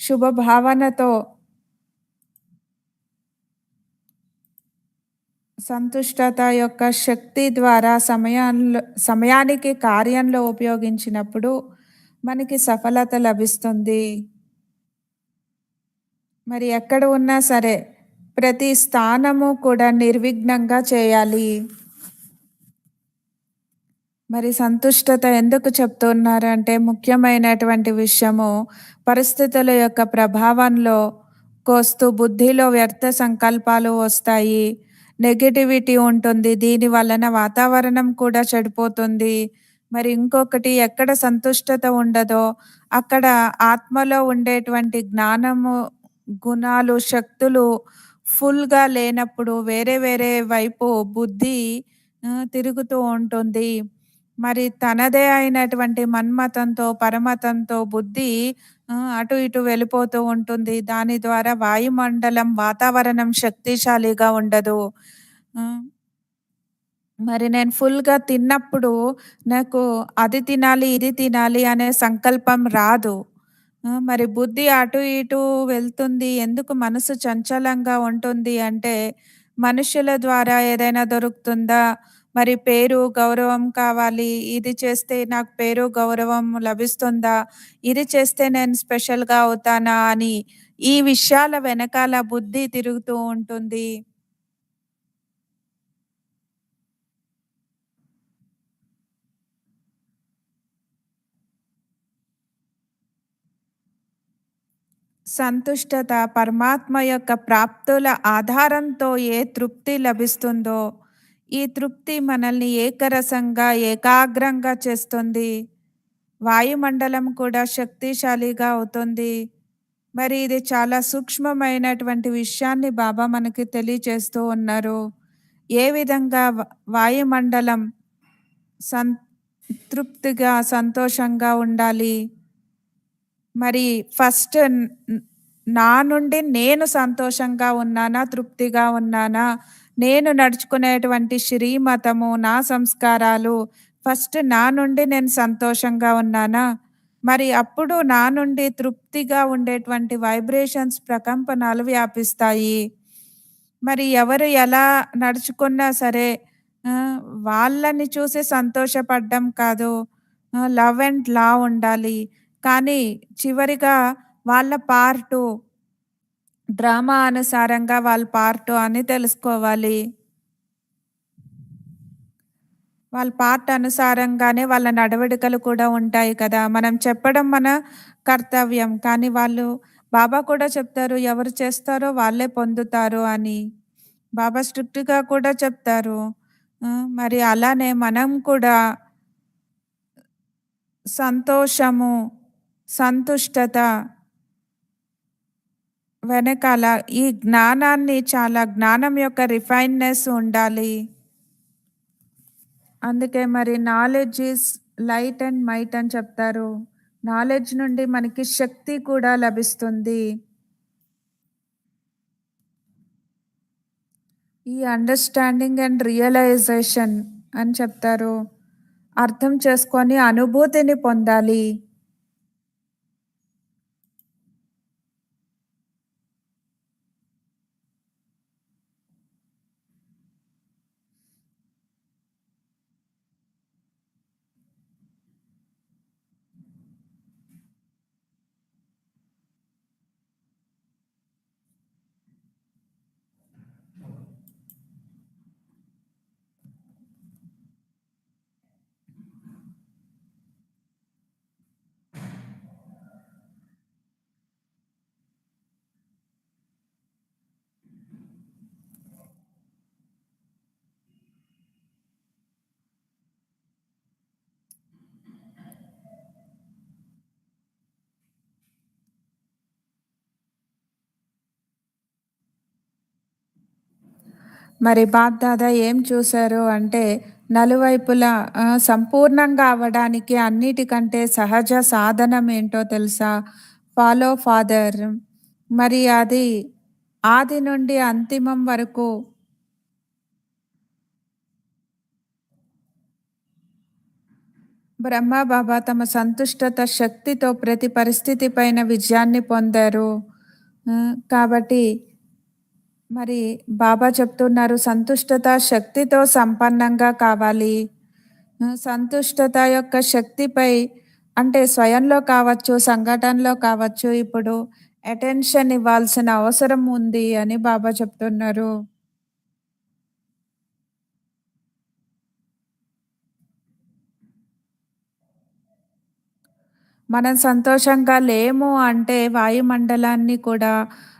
శుభ భావనతో సంతుష్టత యొక్క శక్తి ద్వారా సమయానికి కార్యంలో ఉపయోగించినప్పుడు మనకి సఫలత లభిస్తుంది. మరి ఎక్కడ ఉన్నా సరే ప్రతి స్థానము కూడా నిర్విఘ్నంగా చేయాలి. మరి సంతుష్టత ఎందుకు చెప్తున్నారంటే ముఖ్యమైనటువంటి విషయము పరిస్థితుల యొక్క ప్రభావంలో కోస్తూ బుద్ధిలో వ్యర్థ సంకల్పాలు వస్తాయి. నెగటివిటీ ఉంటుంది. దీని వలన వాతావరణం కూడా చెడిపోతుంది. మరి ఇంకొకటి ఎక్కడ సంతుష్టత ఉండదో అక్కడ ఆత్మలో ఉండేటువంటి జ్ఞానము, గుణాలు, శక్తులు ఫుల్‌గా లేనప్పుడు వేరే వేరే వైపు బుద్ధి తిరుగుతూ ఉంటుంది. మరి తనదే అయినటువంటి మన్మతంతో, పరమతంతో బుద్ధి అటు ఇటు వెళ్ళిపోతూ ఉంటుంది. దాని ద్వారా వాయుమండలం, వాతావరణం శక్తిశాలిగా ఉండదు. ఆహ్, మరి నేను ఫుల్‌గా తిన్నప్పుడు నాకు అది తినాలి, ఇది తినాలి అనే సంకల్పం రాదు. మరి బుద్ధి అటు ఇటు వెళ్తుంది. ఎందుకు మనసు చంచలంగా ఉంటుంది అంటే, మనుషుల ద్వారా ఏదైనా దొరుకుతుందా? మరి పేరు, గౌరవం కావాలి. ఇది చేస్తే నాకు పేరు, గౌరవం లభిస్తుందా? ఇది చేస్తే నేను స్పెషల్‌గా అవుతానా? అని ఈ విషయాల వెనకాల బుద్ధి తిరుగుతూ ఉంటుంది. సంతుష్టత పరమాత్మ యొక్క ప్రాప్తుల ఆధారంతో ఏ తృప్తి లభిస్తుందో, ఈ తృప్తి మనల్ని ఏకరసంగా, ఏకాగ్రంగా చేస్తుంది. వాయుమండలం కూడా శక్తిశాలిగా అవుతుంది. మరి ఇది చాలా సూక్ష్మమైనటువంటి విషయాన్ని బాబా మనకి తెలియచేస్తూ ఉన్నారు. ఏ విధంగా వాయుమండలం సంతృప్తిగా, సంతోషంగా ఉండాలి. మరి ఫస్ట్ నా నుండి నేను సంతోషంగా ఉన్నానా? తృప్తిగా ఉన్నానా? నేను నడుచుకునేటువంటి శ్రీమతము, నా సంస్కారాలు ఫస్ట్ నా నుండి నేను సంతోషంగా ఉన్నానా? మరి అప్పుడు నా నుండి తృప్తిగా ఉండేటువంటి వైబ్రేషన్స్, ప్రకంపనలు వ్యాపిస్తాయి. మరి ఎవరు ఎలా నడుచుకున్నా సరే వాళ్ళని చూసి సంతోషపడ్డం కాదు. లవ్ అండ్ లా ఉండాలి. కానీ చివరిగా వాళ్ళ పార్టు డ్రామా అనుసారంగా వాళ్ళ పార్టు అని తెలుసుకోవాలి. వాళ్ళ పార్ట్ అనుసారంగానే వాళ్ళ నడవడికలు కూడా ఉంటాయి కదా! మనం చెప్పడం మన కర్తవ్యం. కానీ వాళ్ళు బాబా కూడా చెప్తారు, ఎవరు చేస్తారో వాళ్ళే పొందుతారు అని. బాబా స్ట్రిక్ట్‌గా కూడా చెప్తారు. మరి అలానే మనం కూడా సంతోషము, సంతుష్టత వెనకాల ఈ జ్ఞానాన్ని చాలా జ్ఞానం యొక్క రిఫైన్‌నెస్ ఉండాలి. అందుకే మరి knowledge is light and might అని చెప్తారు. నాలెడ్జ్ నుండి మనకి శక్తి కూడా లభిస్తుంది. ఈ అండర్‌స్టాండింగ్ అండ్ రియలైజేషన్ అని చెప్తారు. అర్థం చేసుకొని అనుభూతిని పొందాలి. మరి బాప్దాదా ఏం చూశారు అంటే నలువైపులా సంపూర్ణంగా అవ్వడానికి అన్నిటికంటే సహజ సాధనం ఏంటో తెలుసా? Follow father. మరి అది ఆది నుండి అంతిమం వరకు బ్రహ్మ బాబా తమ సంతుష్టత శక్తితో ప్రతి పరిస్థితి పైన విజయాన్ని పొందారు. కాబట్టి మరి బాబా చెప్తున్నారు సంతుష్టత శక్తితో సంపన్నంగా కావాలి. సంతుష్టత యొక్క శక్తిపై అంటే స్వయంలో కావచ్చు, సంఘటనలో కావచ్చు, ఇప్పుడు అటెన్షన్ ఇవ్వాల్సిన అవసరం ఉంది అని బాబా చెప్తున్నారు. మనం సంతోషంగా లేము అంటే వాయుమండలాన్ని కూడా,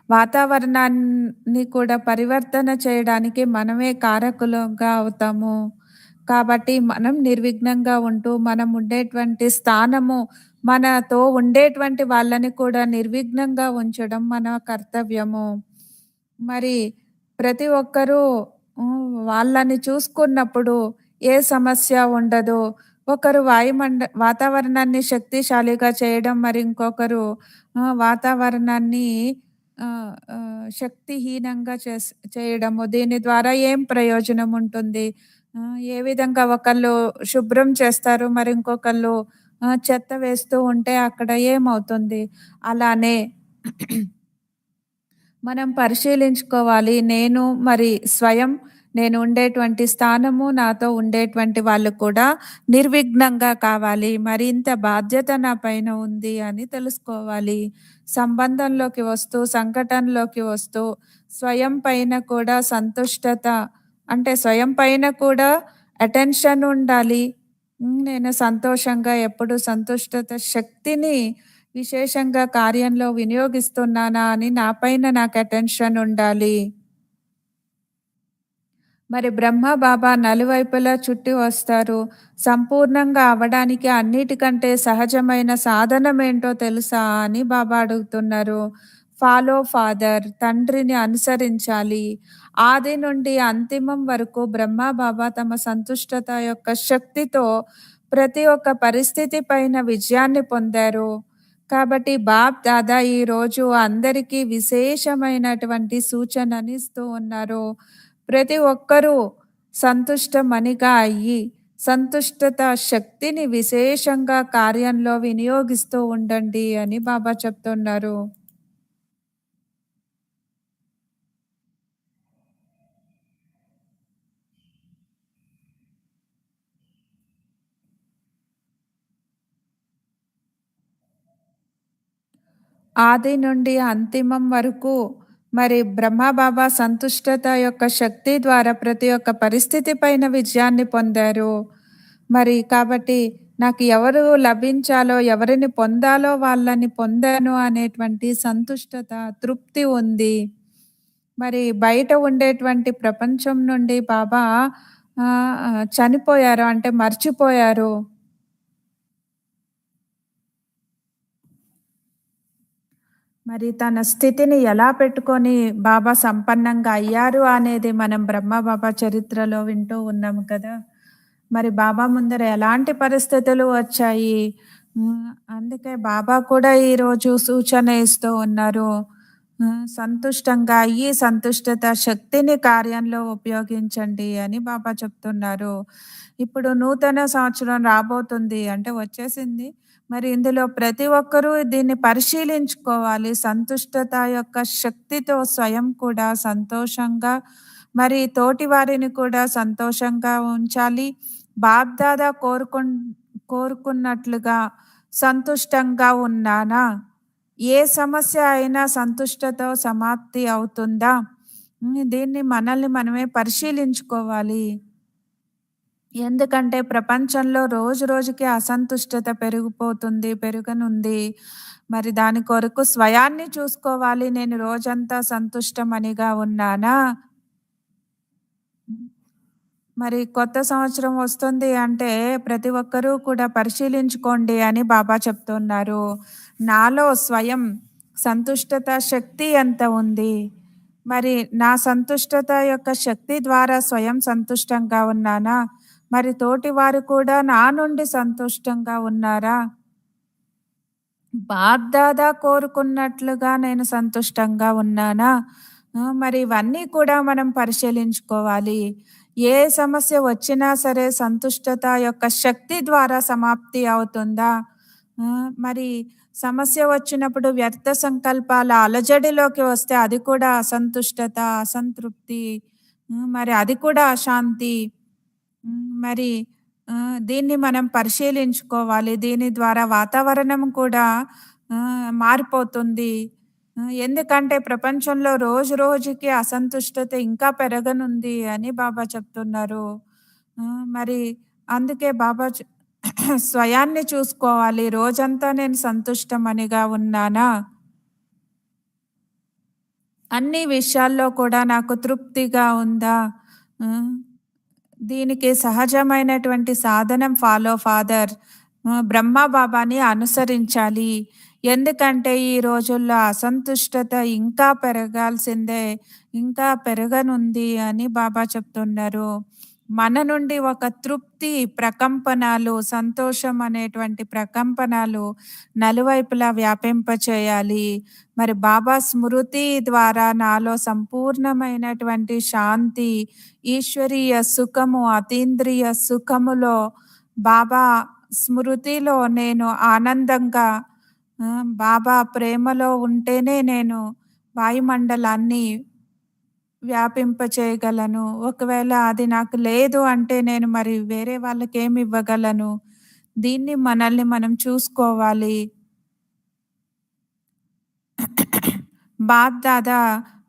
వాతావరణాన్ని కూడా పరివర్తన చేయడానికి మనమే కారకులుగా అవుతాము. కాబట్టి మనం నిర్విఘ్నంగా ఉంటూ, మనం ఉండేటువంటి స్థానము, మనతో ఉండేటువంటి వాళ్ళని కూడా నిర్విఘ్నంగా ఉంచడం మన కర్తవ్యము. మరి ప్రతి ఒక్కరూ వాళ్ళని చూసుకున్నప్పుడు ఏ సమస్య ఉండదు. ఒకరు వాతావరణాన్ని శక్తిశాలిగా చేయడం, మరి ఇంకొకరు వాతావరణాన్ని శక్తిహీనంగా చేయడము. దీని ద్వారా ఏం ప్రయోజనం ఉంటుంది? ఏ విధంగా ఒకళ్ళు శుభ్రం చేస్తారు, మరి ఇంకొకళ్ళు చెత్త వేస్తూ ఉంటే అక్కడ ఏమవుతుంది? అలానే మనం పరిశీలించుకోవాలి. నేను మరి స్వయం నేను ఉండేటువంటి స్థానము, నాతో ఉండేటువంటి వాళ్ళు కూడా నిర్విఘ్నంగా కావాలి. మరి ఇంత బాధ్యత నా పైన ఉంది అని తెలుసుకోవాలి. సంబంధంలోకి వస్తూ, సంఘటనలోకి వస్తూ, స్వయం పైన కూడా సంతుష్టత అంటే స్వయం పైన కూడా అటెన్షన్ ఉండాలి. నేను సంతోషంగా ఎప్పుడు సంతుష్టత శక్తిని విశేషంగా కార్యంలో వినియోగిస్తున్నానా అని నా పైన నాకు అటెన్షన్ ఉండాలి. మరి బ్రహ్మ, బాబా నలువైపులా చుట్టి వస్తారు. సంపూర్ణంగా అవ్వడానికి అన్నిటికంటే సహజమైన సాధనమేంటో తెలుసా అని బాబా అడుగుతున్నారు. ఫాలో ఫాదర్, తండ్రిని అనుసరించాలి. ఆది నుండి అంతిమం వరకు బ్రహ్మ, బాబా తమ సంతుష్టత యొక్క శక్తితో ప్రతి ఒక్క పరిస్థితి పైన విజయాన్ని పొందారు. కాబట్టి బాప్ దాదా ఈరోజు అందరికీ విశేషమైనటువంటి సూచననిస్తూ ఉన్నారు. ప్రతి ఒక్కరూ సంతుష్టమనిగా అయ్యి, సంతుష్టత శక్తిని విశేషంగా కార్యంలో వినియోగిస్తూ ఉండండి అని బాబా చెప్తున్నారు. ఆది నుండి అంతిమం వరకు మరి బ్రహ్మబాబా సంతుష్టత యొక్క శక్తి ద్వారా ప్రతి ఒక్క పరిస్థితి పైన విజయాన్ని పొందారు. మరి కాబట్టి నాకు ఎవరు లభించాలో, ఎవరిని పొందాలో వాళ్ళని పొందాను అనేటువంటి సంతుష్టత, తృప్తి ఉంది. మరి బయట ఉండేటువంటి ప్రపంచం నుండి బాబా చనిపోయారు అంటే మర్చిపోయారు. మరి తన స్థితిని ఎలా పెట్టుకొని బాబా సంపన్నంగా అయ్యారు అనేది మనం బ్రహ్మబాబా చరిత్రలో వింటూ ఉన్నాము కదా! మరి బాబా ముందర ఎలాంటి పరిస్థితులు వచ్చాయి? అందుకే బాబా కూడా ఈరోజు సూచన ఇస్తూ ఉన్నారు. సంతుష్టంగా అయ్యి సంతుష్టత శక్తిని కార్యంలో ఉపయోగించండి అని బాబా చెప్తున్నారు. ఇప్పుడు నూతన సంవత్సరం రాబోతుంది అంటే వచ్చేసింది. మరి ఇందులో ప్రతి ఒక్కరూ దీన్ని పరిశీలించుకోవాలి. సంతుష్టత యొక్క శక్తితో స్వయం కూడా సంతోషంగా, మరి తోటి వారిని కూడా సంతోషంగా ఉంచాలి. బాప్దాదా కోరుకున్నట్లుగా సంతుష్టంగా ఉన్నానా? ఏ సమస్య అయినా సంతుష్టతో సమాప్తి అవుతుందా? దీన్ని మనల్ని మనమే పరిశీలించుకోవాలి. ఎందుకంటే ప్రపంచంలో రోజు రోజుకి అసంతుష్టత పెరగనుంది. మరి దాని కొరకు స్వయాన్ని చూసుకోవాలి. నేను రోజంతా సంతుష్టమనిగా ఉన్నానా? మరి కొత్త సంవత్సరం వస్తుంది అంటే ప్రతి ఒక్కరూ కూడా పరిశీలించుకోండి అని బాబా చెప్తున్నారు. నాలో స్వయం సంతుష్టత శక్తి ఎంత ఉంది? మరి నా సంతుష్టత యొక్క శక్తి ద్వారా స్వయం సంతుష్టంగా ఉన్నానా? మరి తోటివారు కూడా నా నుండి సంతుష్టంగా ఉన్నారా? బాప్దాదా కోరుకున్నట్లుగా నేను సంతుష్టంగా ఉన్నానా? మరి ఇవన్నీ కూడా మనం పరిశీలించుకోవాలి. ఏ సమస్య వచ్చినా సరే సంతుష్టత యొక్క శక్తి ద్వారా సమాప్తి అవుతుందా? మరి సమస్య వచ్చినప్పుడు వ్యర్థ సంకల్పాల అలజడిలోకి వస్తే అది కూడా అసంతుష్టత, అసంతృప్తి, మరి అది కూడా అశాంతి. మరి దీన్ని మనం పరిశీలించుకోవాలి. దీని ద్వారా వాతావరణం కూడా మారిపోతుంది. ఎందుకంటే ప్రపంచంలో రోజు రోజుకి అసంతుష్టత ఇంకా పెరగనుంది అని బాబా చెప్తున్నారు. మరి అందుకే బాబా స్వయాన్ని చూసుకోవాలి. రోజంతా నేను సంతుష్టమనిగా ఉన్నానా? అన్ని విషయాల్లో కూడా నాకు తృప్తిగా ఉందా? హ్మ్. దీనికి సహజమైనటువంటి సాధనం ఫాలో ఫాదర్. బ్రహ్మ బాబాని అనుసరించాలి. ఎందుకంటే ఈ రోజుల్లో అసంతుష్టత ఇంకా పెరగాల్సిందే. ఇంకా పెరగనుంది అని బాబా చెప్తున్నారు. మన నుండి ఒక తృప్తి ప్రకంపనాలు, సంతోషం అనేటువంటి ప్రకంపనాలు నలువైపులా వ్యాపింపచేయాలి. మరి బాబా స్మృతి ద్వారా నాలో సంపూర్ణమైనటువంటి శాంతి, ఈశ్వరీయ సుఖము, అతీంద్రియ సుఖములో బాబా స్మృతిలో నేను ఆనందంగా బాబా ప్రేమలో ఉంటేనే నేను వాయుమండలాన్ని వ్యాపింపచేయగలను. ఒకవేళ అది నాకు లేదు అంటే నేను మరి వేరే వాళ్ళకేమి ఇవ్వగలను? దీన్ని మనల్ని మనం చూసుకోవాలి. బాప్ దాదా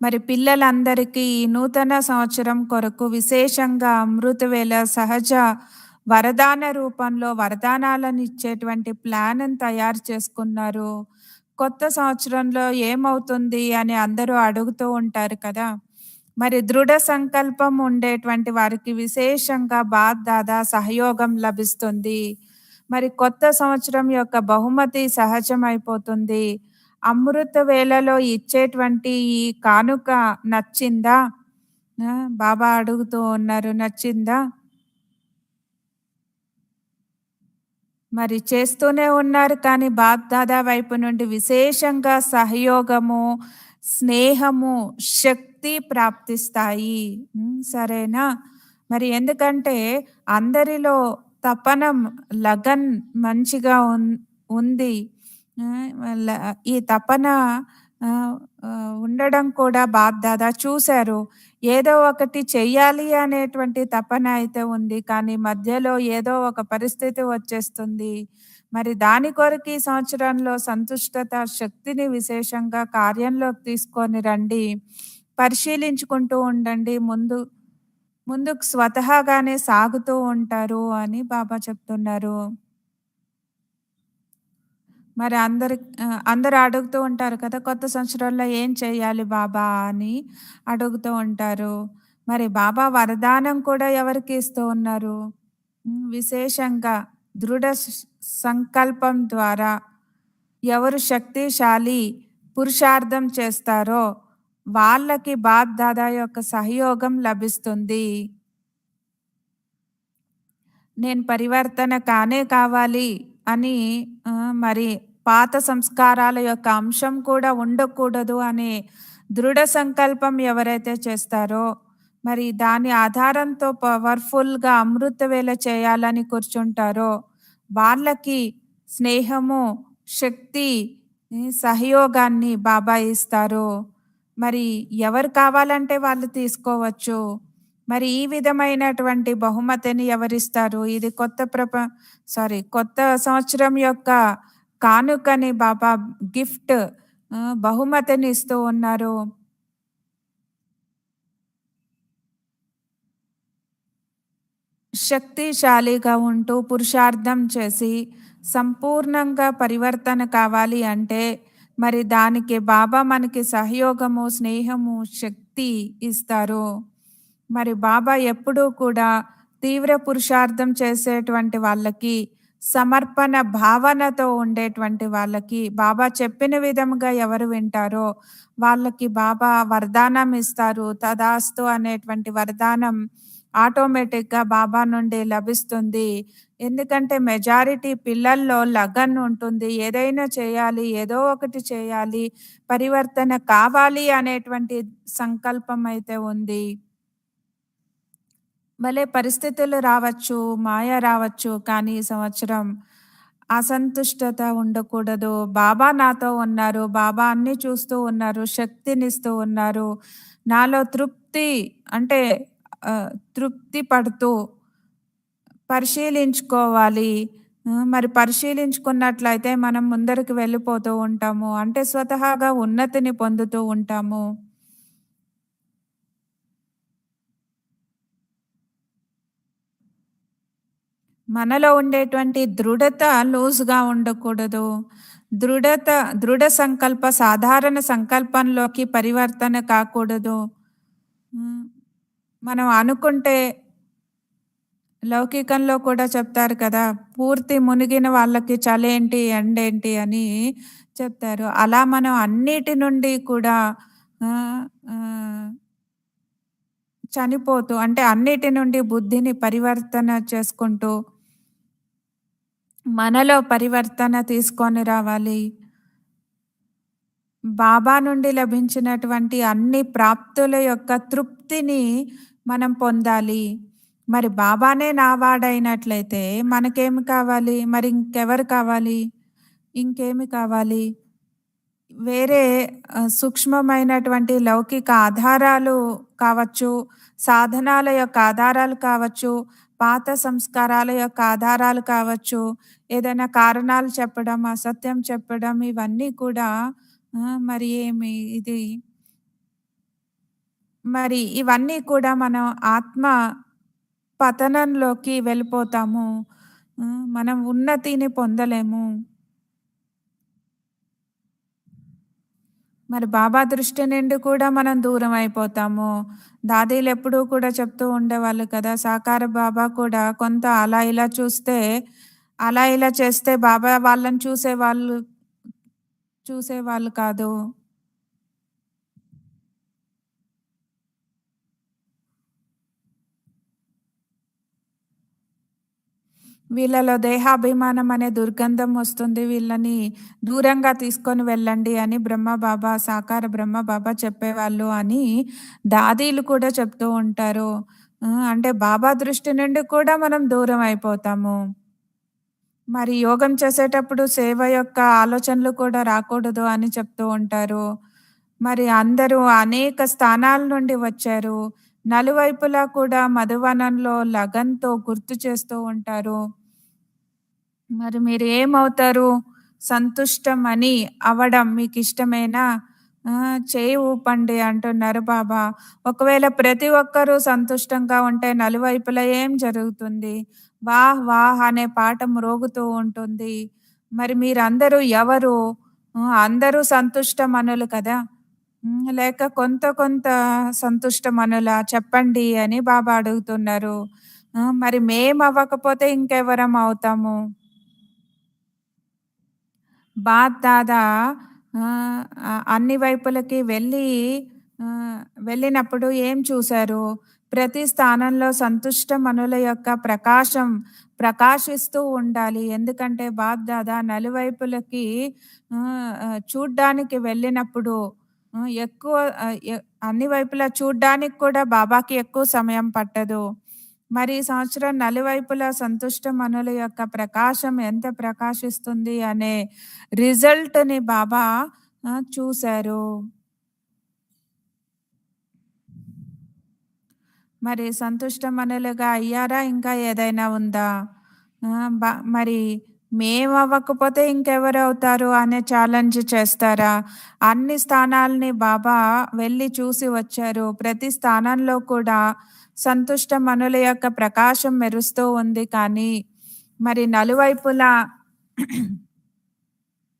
మరి పిల్లలందరికీ ఈ నూతన సంవత్సరం కొరకు విశేషంగా అమృతవేళ సహజ వరదాన రూపంలో వరదానాలను ఇచ్చేటువంటి ప్లాన్‌ని తయారు చేసుకున్నారు. కొత్త సంవత్సరంలో ఏమవుతుంది అని అందరూ అడుగుతూ ఉంటారు కదా! మరి దృఢ సంకల్పం ఉండేటువంటి వారికి విశేషంగా బాప్ దాదా సహయోగం లభిస్తుంది. మరి కొత్త సంవత్సరం యొక్క బహుమతి సహజమైపోతుంది. అమృత వేళలో ఇచ్చేటువంటి ఈ కానుక నచ్చిందా? బాబా అడుగుతూ ఉన్నారు. నచ్చిందా? మరి చేస్తూనే ఉన్నారు. కానీ బాప్ దాదా వైపు నుండి విశేషంగా సహయోగము, స్నేహము, శక్తి ప్రాప్తిస్తాయి. సరేనా? మరి ఎందుకంటే అందరిలో తపన, లగన్ మంచిగా ఉంది. ఈ తపన ఉండడం కూడా బాప్ దాదా చూశారు. ఏదో ఒకటి చెయ్యాలి అనేటువంటి తపన అయితే ఉంది. కానీ మధ్యలో ఏదో ఒక పరిస్థితి వచ్చేస్తుంది. మరి దాని కొరకు ఈ సంవత్సరంలో సంతుష్టత శక్తిని విశేషంగా కార్యంలోకి తీసుకొని రండి. పరిశీలించుకుంటూ ఉండండి. ముందుకు స్వతహాగానే సాగుతూ ఉంటారు అని బాబా చెప్తున్నారు. మరి అందరూ అడుగుతూ ఉంటారు కదా! కొత్త సంవత్సరంలో ఏం చేయాలి బాబా అని అడుగుతూ ఉంటారు. మరి బాబా వరదానం కూడా ఎవరికి ఇస్తూ ఉన్నారు? విశేషంగా దృఢ సంకల్పం ద్వారా ఎవరు శక్తిశాలి పురుషార్థం చేస్తారో వాళ్ళకి బాప్ దాదా యొక్క సహయోగం లభిస్తుంది. నేను పరివర్తన కానే కావాలి అని మరి పాత సంస్కారాల యొక్క అంశం కూడా ఉండకూడదు అనే దృఢ సంకల్పం ఎవరైతే చేస్తారో మరి దాని ఆధారంతో పవర్ఫుల్‌గా అమృతవేళ చేయాలని కూర్చుంటారో వాళ్ళకి స్నేహము, శక్తి, సహయోగాన్ని బాబా ఇస్తారు. మరి ఎవరు కావాలంటే వాళ్ళు తీసుకోవచ్చు. మరి ఈ విధమైనటువంటి బహుమతిని ఎవరిస్తారు? ఇది కొత్త సంవత్సరం యొక్క కానుకని బాబా గిఫ్ట్ బహుమతిని ఇస్తూ ఉన్నారు. శక్తిశాలిగా ఉంటూ పురుషార్థం చేసి సంపూర్ణంగా పరివర్తన కావాలి అంటే మరి దానికి బాబా మనకి సహయోగము, స్నేహము, శక్తి ఇస్తారు. మరి బాబా ఎప్పుడూ కూడా తీవ్ర పురుషార్థం చేసేటువంటి వాళ్ళకి, సమర్పణ భావనతో ఉండేటువంటి వాళ్ళకి, బాబా చెప్పిన విధముగా ఎవరు వింటారో వాళ్ళకి బాబా వరదానం ఇస్తారు. తదాస్తు అనేటువంటి వరదానం ఆటోమేటిక్‌గా బాబా నుండి లభిస్తుంది. ఎందుకంటే మెజారిటీ పిల్లల్లో లగన్ ఉంటుంది. ఏదైనా చేయాలి, ఏదో ఒకటి చేయాలి, పరివర్తన కావాలి అనేటువంటి సంకల్పం అయితే ఉంది. భలే పరిస్థితులు రావచ్చు, మాయ రావచ్చు. కానీ ఈ సంవత్సరం అసంతుష్టత ఉండకూడదు. బాబా నాతో ఉన్నారు. బాబా అన్నీ చూస్తూ ఉన్నారు. శక్తినిస్తూ ఉన్నారు. నాలో తృప్తి అంటే తృప్తి పడుతూ పరిశీలించుకోవాలి. మరి పరిశీలించుకున్నట్లయితే మనం ముందరికి వెళ్ళిపోతూ ఉంటాము. అంటే స్వతహాగా ఉన్నతిని పొందుతూ ఉంటాము. మనలో ఉండేటువంటి దృఢత లూజ్‌గా ఉండకూడదు. దృఢత దృఢ సంకల్ప సాధారణ సంకల్పంలోకి పరివర్తన కాకూడదు. హ్మ్. మనం అనుకుంటే లౌకికంలో కూడా చెప్తారు కదా! పూర్తి మునిగిన వాళ్ళకి చలేంటి, ఎండేంటి అని చెప్తారు. అలా మనం అన్నిటి నుండి కూడా ఆహ్, ఆహ్, చనిపోతూ అంటే అన్నిటి నుండి బుద్ధిని పరివర్తన చేసుకుంటూ మనలో పరివర్తన తీసుకొని రావాలి. బాబా నుండి లభించినటువంటి అన్ని ప్రాప్తుల యొక్క తృప్తిని మనం పొందాలి. మరి బాబానే నా వాడైనట్లయితే మనకేమి కావాలి? మరి ఇంకెవరు కావాలి? ఇంకేమి కావాలి? వేరే సూక్ష్మమైనటువంటి లౌకిక ఆధారాలు కావచ్చు, సాధనాల యొక్క ఆధారాలు కావచ్చు, పాత సంస్కారాల యొక్క ఆధారాలు కావచ్చు, ఏదైనా కారణాలు చెప్పడం, అసత్యం చెప్పడం ఇవన్నీ కూడా మరి ఏమి ఇది మరి ఇవన్నీ కూడా మనం ఆత్మ పతనంలోకి వెళ్ళిపోతాము. మనం ఉన్నతిని పొందలేము. మరి బాబా దృష్టి నుండి కూడా మనం దూరం అయిపోతాము. దాదీలెప్పుడూ కూడా చెప్తూ ఉండేవాళ్ళు కదా! సాకార బాబా కూడా కొంత అలా ఇలా చూస్తే, అలా ఇలా చేస్తే బాబా వాళ్ళని చూసేవాళ్ళు కాదు. వీళ్ళలో దేహాభిమానం అనే దుర్గంధం వస్తుంది. వీళ్ళని దూరంగా తీసుకొని వెళ్ళండి అని బ్రహ్మబాబా, సాకార బ్రహ్మబాబా చెప్పేవాళ్ళు అని దాదీలు కూడా చెప్తూ ఉంటారు. అంటే బాబా దృష్టి నుండి కూడా మనం దూరం అయిపోతాము. మరి యోగం చేసేటప్పుడు సేవ యొక్క ఆలోచనలు కూడా రాకూడదు అని చెప్తూ ఉంటారు. మరి అందరూ అనేక స్థానాల నుండి వచ్చారు. నలువైపులా కూడా మధువనంలో లగన్‌తో గుర్తు చేస్తూ ఉంటారు. మరి మీరు ఏమవుతారు? సంతుష్టమని అవ్వడం మీకిష్టమేనా? చేయి ఊపండి అంటున్నారు బాబా. ఒకవేళ ప్రతి ఒక్కరూ సంతుష్టంగా ఉంటే నలువైపులా ఏం జరుగుతుంది? వాహ్! వాహ్! అనే పాట మ్రోగుతూ ఉంటుంది. మరి మీరందరూ ఎవరు? అందరూ సంతుష్టమనులు కదా! లేక కొంత కొంత సంతుష్టమనులా చెప్పండి అని బాబా అడుగుతున్నారు. మరి మేమవ్వకపోతే ఇంకెవరం అవుతాము? బాప్ దాదా అన్ని వైపులకి ఆహ్, వెళ్ళినప్పుడు ఏం చూసారు? ప్రతి స్థానంలో సంతుష్ట మనుల యొక్క ప్రకాశం ప్రకాశిస్తూ ఉండాలి. ఎందుకంటే బాప్ దాదా నలువైపులకి చూడ్డానికి వెళ్ళినప్పుడు ఎక్కువ ఆహ్, ఎ అన్ని వైపులా చూడ్డానికి కూడా బాబాకి ఎక్కువ సమయం పట్టదు. మరి ఈ సంవత్సరం నలువైపులా సంతుష్ట మనుల యొక్క ప్రకాశం ఎంత ప్రకాశిస్తుంది అనే రిజల్ట్‌ని బాబా చూసారు. మరి సంతుష్ట మనులుగా అయ్యారా? ఇంకా ఏదైనా ఉందా? మరి మేమవ్వకపోతే ఇంకెవరవుతారు అనే ఛాలెంజ్ చేస్తారా? అన్ని స్థానాల్ని బాబా వెళ్లి చూసి వచ్చారు. ప్రతి స్థానంలో కూడా సంతుష్ట మనుల యొక్క ప్రకాశం మెరుస్తూ ఉంది. కానీ మరి నలువైపులా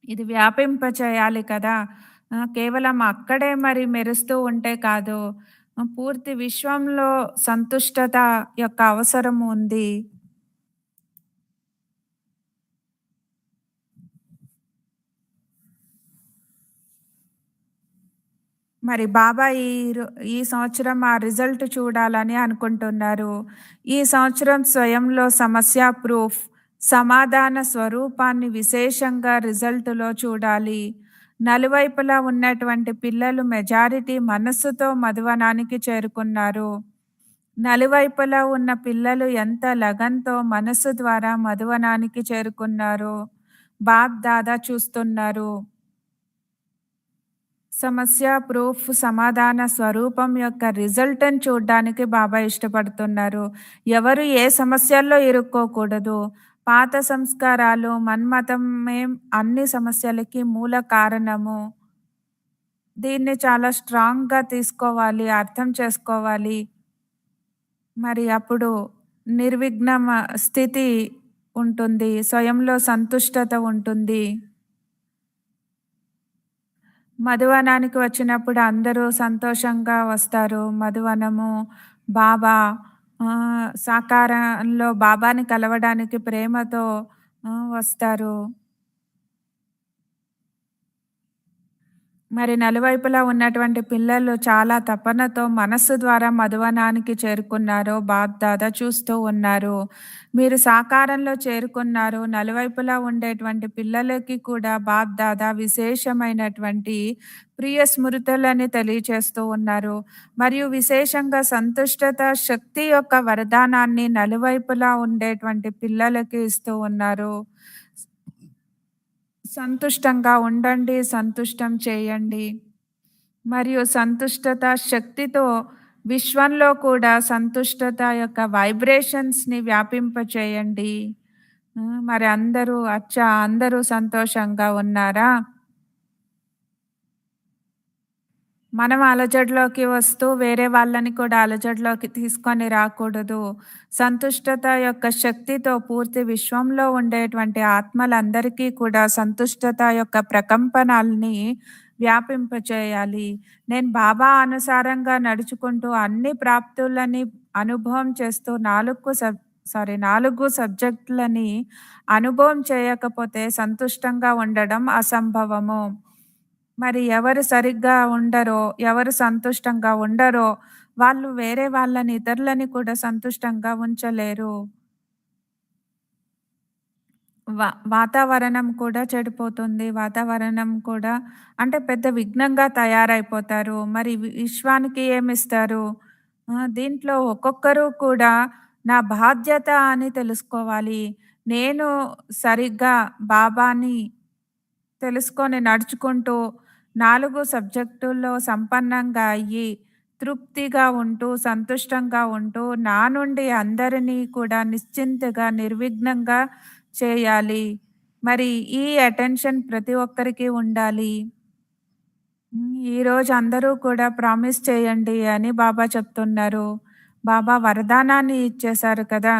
ఇది వ్యాపింపచేయాలి కదా! కేవలం అక్కడే మరి మెరుస్తూ ఉంటే కాదు. పూర్తి విశ్వంలో సంతుష్టత యొక్క అవసరం ఉంది. మరి బాబా ఈ సంవత్సరం ఆ రిజల్ట్ చూడాలని అనుకుంటున్నారు. ఈ సంవత్సరం స్వయంలో సమస్య ప్రూఫ్, సమాధాన స్వరూపాన్ని విశేషంగా రిజల్ట్‌లో చూడాలి. నలువైపులా ఉన్నటువంటి పిల్లలు మెజారిటీ మనస్సుతో మధువనానికి చేరుకున్నారు. నలువైపులా ఉన్న పిల్లలు ఎంత లగన్‌తో మనస్సు ద్వారా మధువనానికి చేరుకున్నారో బాప్ దాదా చూస్తున్నారు. సమస్య ప్రూఫ్ సమాధాన స్వరూపం యొక్క రిజల్ట్‌ని చూడ్డానికి బాబా ఇష్టపడుతున్నారు. ఎవరు ఏ సమస్యల్లో ఇరుక్కోకూడదు. పాత సంస్కారాలు, మన్మతమే అన్ని సమస్యలకి మూల కారణము. దీన్ని చాలా స్ట్రాంగ్‌గా తీసుకోవాలి, అర్థం చేసుకోవాలి. మరి అప్పుడు నిర్విఘ్నం స్థితి ఉంటుంది. స్వయంలో సంతుష్టత ఉంటుంది. మధువనానికి వచ్చినప్పుడు అందరూ సంతోషంగా వస్తారు. మధువనము, బాబా సాకారంలో బాబాని కలవడానికి ప్రేమతో వస్తారు. మరి నలువైపులా ఉన్నటువంటి పిల్లలు చాలా తపనతో మనస్సు ద్వారా మధువనానికి చేరుకున్నారు. బాప్ దాదా చూస్తూ ఉన్నారు. మీరు సాకారంలో చేరుకున్నారు. నలువైపులా ఉండేటువంటి పిల్లలకి కూడా బాప్ దాదా విశేషమైనటువంటి ప్రియ స్మృతులని తెలియచేస్తూ ఉన్నారు. మరియు విశేషంగా సంతుష్టత శక్తి యొక్క వరదానాన్ని నలువైపులా ఉండేటువంటి పిల్లలకి ఇస్తూ ఉన్నారు. సంతుష్టంగా ఉండండి, సంతుష్టం చేయండి. మరియు సంతుష్టత శక్తితో విశ్వంలో కూడా సంతుష్టత యొక్క వైబ్రేషన్స్‌ని వ్యాపింపచేయండి. మరి అందరూ సంతోషంగా ఉన్నారా? మనం అలజడిలోకి వస్తూ వేరే వాళ్ళని కూడా అలజడిలోకి తీసుకొని రాకూడదు. సంతుష్టత యొక్క శక్తితో పూర్తి విశ్వంలో ఉండేటువంటి ఆత్మలందరికీ కూడా సంతుష్టత యొక్క ప్రకంపనల్ని వ్యాపింపచేయాలి. నేను బాబా అనుసారంగా నడుచుకుంటూ అన్ని ప్రాప్తులని అనుభవం చేస్తూ 4 సబ్జెక్టులని అనుభవం చేయకపోతే సంతుష్టంగా ఉండడం అసంభవము. మరి ఎవరు సరిగ్గా ఉండరో, ఎవరు సంతుష్టంగా ఉండరో, వాళ్ళు వేరే వాళ్ళని, ఇతరులని కూడా సంతుష్టంగా ఉంచలేరు. వాతావరణం కూడా చెడిపోతుంది. వాతావరణం కూడా అంటే పెద్ద విఘ్నంగా తయారైపోతారు. మరి విశ్వానికి ఏమిస్తారు? దీంట్లో ఒక్కొక్కరు కూడా నా బాధ్యత అని తెలుసుకోవాలి. నేను సరిగ్గా బాబాని తెలుసుకొని నడుచుకుంటూ 4 సబ్జెక్టుల్లో సంపన్నంగా అయ్యి, తృప్తిగా ఉంటూ, సంతుష్టంగా ఉంటూ, నా నుండి అందరినీ కూడా నిశ్చింతగా, నిర్విఘ్నంగా చేయాలి. మరి ఈ అటెన్షన్ ప్రతి ఒక్కరికి ఉండాలి. ఈరోజు అందరూ కూడా ప్రామిస్ చేయండి అని బాబా చెప్తున్నారు. బాబా వరదానాన్ని ఇచ్చేశారు కదా!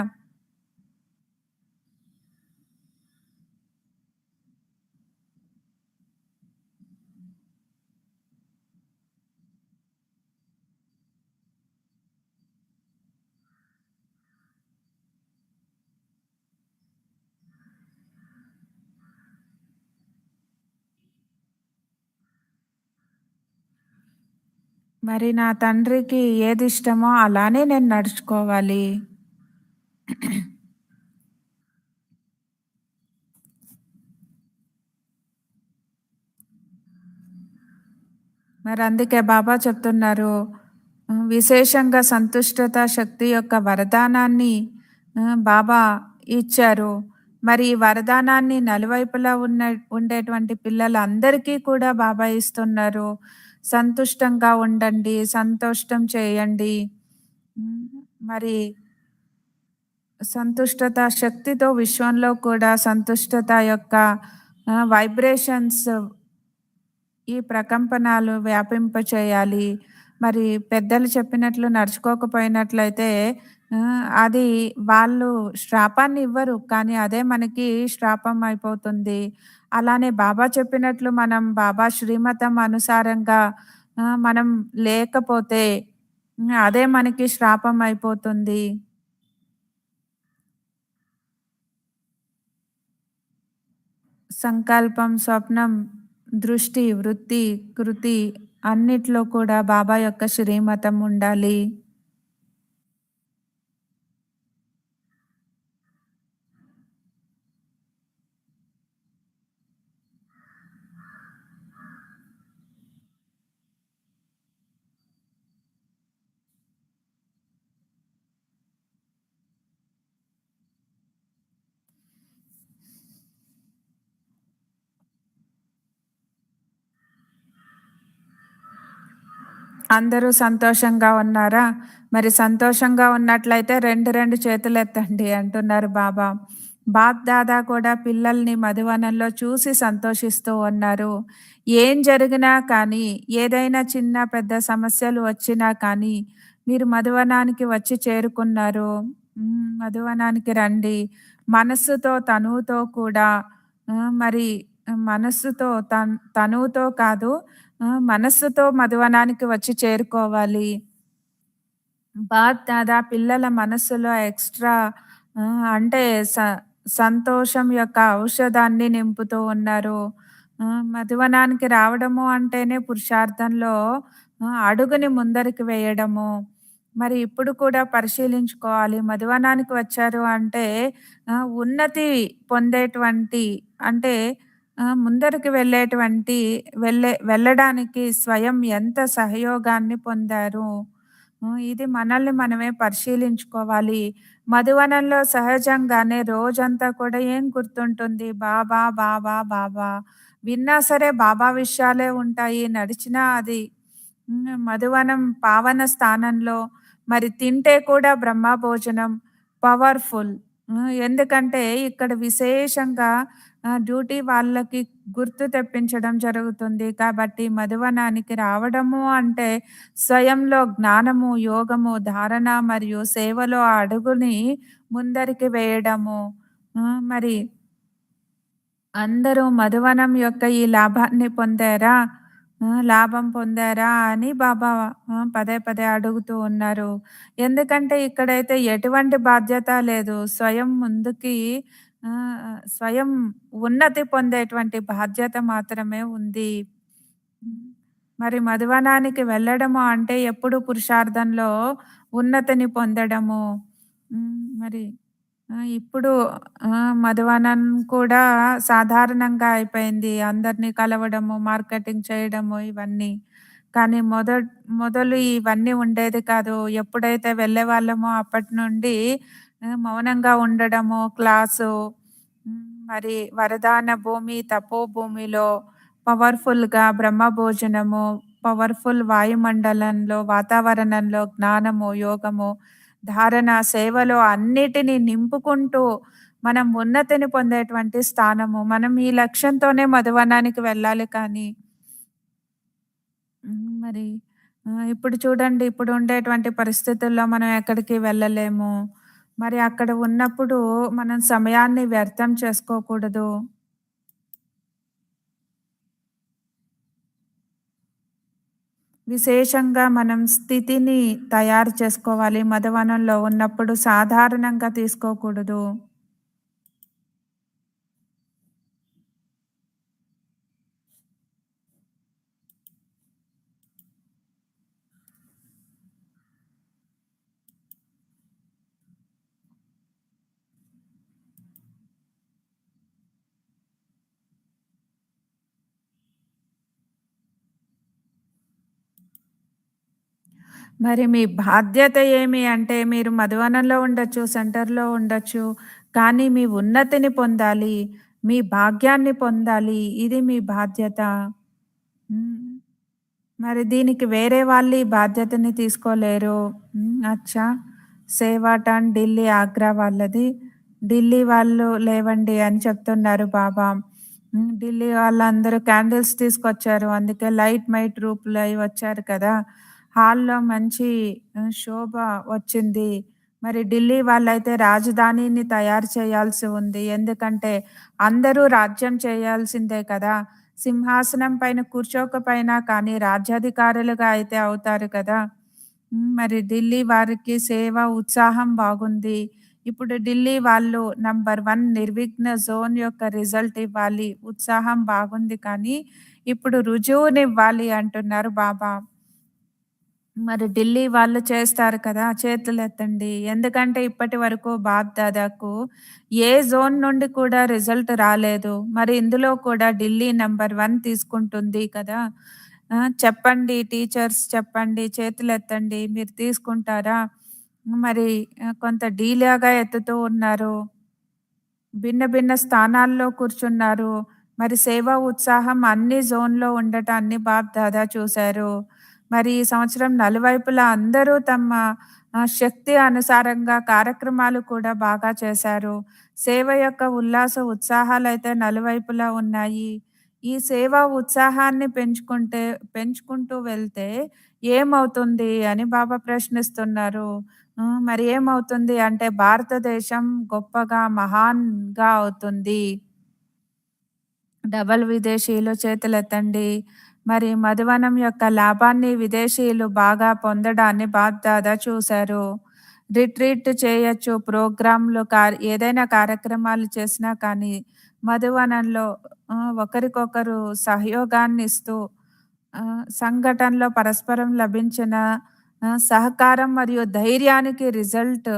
మరి నా తండ్రికి ఏదిష్టమో అలానే నేను నడుచుకోవాలి. మరి అందుకే బాబా చెప్తున్నారు, విశేషంగా సంతుష్టత శక్తి యొక్క వరదానాన్ని బాబా ఇచ్చారు. మరి ఈ వరదానాన్ని నలువైపులా ఉండేటువంటి పిల్లలందరికీ కూడా బాబా ఇస్తున్నారు. సంతుష్టంగా ఉండండి, సంతుష్టం చేయండి. మరి సంతుష్టత శక్తితో విశ్వంలో కూడా సంతుష్టత యొక్క వైబ్రేషన్స్ ఈ ప్రకంపనాలు వ్యాపింపచేయాలి. మరి పెద్దలు చెప్పినట్లు నడుచుకోకపోయినట్లయితే అది వాళ్ళు శ్రాపాన్ని ఇవ్వరు. కానీ అదే మనకి శ్రాపం అయిపోతుంది. అలానే బాబా చెప్పినట్లు మనం బాబా శ్రీమతం అనుసారంగా మనం లేకపోతే అదే మనకి శ్రాపం అయిపోతుంది. సంకల్పం, స్వప్నం, దృష్టి, వృత్తి, కృతి అన్నిట్లో కూడా బాబా యొక్క శ్రీమతం ఉండాలి. అందరూ సంతోషంగా ఉన్నారా? మరి సంతోషంగా ఉన్నట్లయితే 2 చేతులెత్తండి అంటున్నారు బాబా. బాప్ దాదా కూడా పిల్లల్ని మధువనంలో చూసి సంతోషిస్తూ ఉన్నారు. ఏం జరిగినా కానీ, ఏదైనా చిన్న పెద్ద సమస్యలు వచ్చినా కానీ, మీరు మధువనానికి వచ్చి చేరుకున్నారు. మధువనానికి రండి. మనస్సుతో, తనువుతో కూడా మరి మనస్సుతో తనువుతో కాదు, మనస్సుతో మధువనానికి వచ్చి చేరుకోవాలి. బాప్ దాదా పిల్లల మనస్సులో ఎక్స్‌ట్రా అంటే సంతోషం యొక్క ఔషధాన్ని నింపుతూ ఉన్నారు. మధువనానికి రావడము అంటేనే పురుషార్థంలో అడుగుని ముందరికి వేయడము. మరి ఇప్పుడు కూడా పరిశీలించుకోవాలి. మధువనానికి వచ్చారు అంటే ఉన్నతి పొందేటువంటి అంటే ముందరికి వెళ్ళడానికి స్వయం ఎంత సహయోగాన్ని పొందారు. ఇది మనల్ని మనమే పరిశీలించుకోవాలి. మధువనంలో సహజంగానే రోజంతా కూడా ఏం గుర్తుంటుంది? బాబా, బాబా, బాబా. విన్నా సరే బాబా విషయాలే ఉంటాయి. నడిచినా అది మధువనం పావన స్థానంలో మరి తింటే కూడా బ్రహ్మ భోజనం పవర్‌ఫుల్. ఎందుకంటే ఇక్కడ విశేషంగా డ్యూటీ వాళ్ళకి గుర్తు తెప్పించడం జరుగుతుంది. కాబట్టి మధువనానికి రావడము అంటే స్వయంలో జ్ఞానము, యోగము, ధారణ మరియు సేవలో ఆ అడుగుని ముందరికి వేయడము. మరి అందరూ మధువనం యొక్క ఈ లాభాన్ని పొందారా? లాభం పొందారా? అని బాబా పదే పదే అడుగుతూ ఉన్నారు. ఎందుకంటే ఇక్కడైతే ఎటువంటి బాధ్యత లేదు. స్వయం ముందుకి స్వయం ఉన్నతి పొందేటువంటి బాధ్యత మాత్రమే ఉంది. హ్మ్. మరి మధువనానికి వెళ్ళడము అంటే ఎప్పుడు పురుషార్థంలో ఉన్నతిని పొందడము. మరి ఇప్పుడు మధువనం కూడా సాధారణంగా అయిపోయింది. అందరిని కలవడము, మార్కెటింగ్ చేయడము ఇవన్నీ. కానీ మొదలు ఇవన్నీ ఉండేది కాదు. ఎప్పుడైతే వెళ్ళేవాళ్ళమో అప్పటి నుండి మౌనంగా ఉండడము, క్లాసు, మరి వరదాన భూమి, తపోభూమిలో పవర్‌ఫుల్‌గా బ్రహ్మ భోజనము, పవర్‌ఫుల్ వాయుమండలంలో, వాతావరణంలో జ్ఞానము, యోగము, ధారణ, సేవలో అన్నిటిని నింపుకుంటూ మనం ఉన్నతిని పొందేటువంటి స్థానము. మనం ఈ లక్ష్యంతోనే మధువనానికి వెళ్ళాలి కానీ మరి ఇప్పుడు చూడండి, ఇప్పుడు ఉండేటువంటి పరిస్థితుల్లో మనం ఎక్కడికి వెళ్ళలేము. మరి అక్కడ ఉన్నప్పుడు మనం సమయాన్ని వ్యర్థం చేసుకోకూడదు. విశేషంగా మనం స్థితిని తయారు చేసుకోవాలి. మధువనంలో ఉన్నప్పుడు సాధారణంగా తీసుకోకూడదు. మరి మీ బాధ్యత ఏమి అంటే మీరు మధువనంలో ఉండొచ్చు, సెంటర్‌లో ఉండొచ్చు. కానీ మీ ఉన్నతిని పొందాలి. మీ భాగ్యాన్ని పొందాలి. ఇది మీ బాధ్యత. హ్మ్. మరి దీనికి వేరే వాళ్ళు ఈ బాధ్యతని తీసుకోలేరు. అచ్చా! సేవాటాన్ ఢిల్లీ, ఆగ్రా వాళ్ళది. ఢిల్లీ వాళ్ళు లేవండి అని చెప్తున్నారు బాబా. ఢిల్లీ వాళ్ళందరూ క్యాండిల్స్ తీసుకొచ్చారు. అందుకే లైట్ మైట్ రూపులో అయి వచ్చారు కదా! హాల్‌లో మంచి శోభ వచ్చింది. మరి ఢిల్లీ వాళ్ళైతే రాజధానిని తయారు చేయాల్సి ఉంది. ఎందుకంటే అందరూ రాజ్యం చేయాల్సిందే కదా! సింహాసనం పైన కూర్చోకపోయినా కానీ రాజ్యాధికారులుగా అయితే అవుతారు కదా! మరి ఢిల్లీ వారికి సేవ ఉత్సాహం బాగుంది. ఇప్పుడు ఢిల్లీ వాళ్ళు నంబర్ 1 నిర్విఘ్న జోన్ యొక్క రిజల్ట్ ఇవ్వాలి. ఉత్సాహం బాగుంది కానీ ఇప్పుడు రుజువునివ్వాలి అంటున్నారు బాబా. మరి ఢిల్లీ వాళ్ళు చేస్తారు కదా! చేతులెత్తండి. ఎందుకంటే ఇప్పటి వరకు బాప్ దాదాకు ఏ జోన్ నుండి కూడా రిజల్ట్ రాలేదు. మరి ఇందులో కూడా ఢిల్లీ నంబర్ 1 తీసుకుంటుంది కదా! చెప్పండి టీచర్స్ చెప్పండి. చేతులెత్తండి. మీరు తీసుకుంటారా? మరి కొంత డీలాగా ఎత్తుతూ ఉన్నారు. భిన్న భిన్న స్థానాల్లో కూర్చున్నారు. మరి సేవా ఉత్సాహం అన్ని జోన్‌లో ఉండటాన్ని బాప్ దాదా చూశారు. మరి ఈ సంవత్సరం నలువైపులా అందరూ తమ శక్తి అనుసారంగా కార్యక్రమాలు కూడా బాగా చేశారు. సేవ యొక్క ఉల్లాస ఉత్సాహాలైతే నలువైపులా ఉన్నాయి. ఈ సేవా ఉత్సాహాన్ని పెంచుకుంటూ వెళ్తే ఏమవుతుంది అని బాబా ప్రశ్నిస్తున్నారు. మరి ఏమవుతుంది అంటే భారతదేశం గొప్పగా, మహాన్‌గా అవుతుంది. డబల్ విదేశీయులు చేతులెత్తండి. మరి మధువనం యొక్క లాభాన్ని విదేశీయులు బాగా పొందడాన్ని బాగ్దాదా చూశారు. రిట్రీట్ చేయొచ్చు, ప్రోగ్రామ్‌లు ఏదైనా కార్యక్రమాలు చేసినా కానీ మధువనంలో ఒకరికొకరు సహయోగాన్నిస్తూ సంఘటనలో పరస్పరం లభించిన సహకారం మరియు ధైర్యానికి రిజల్ట్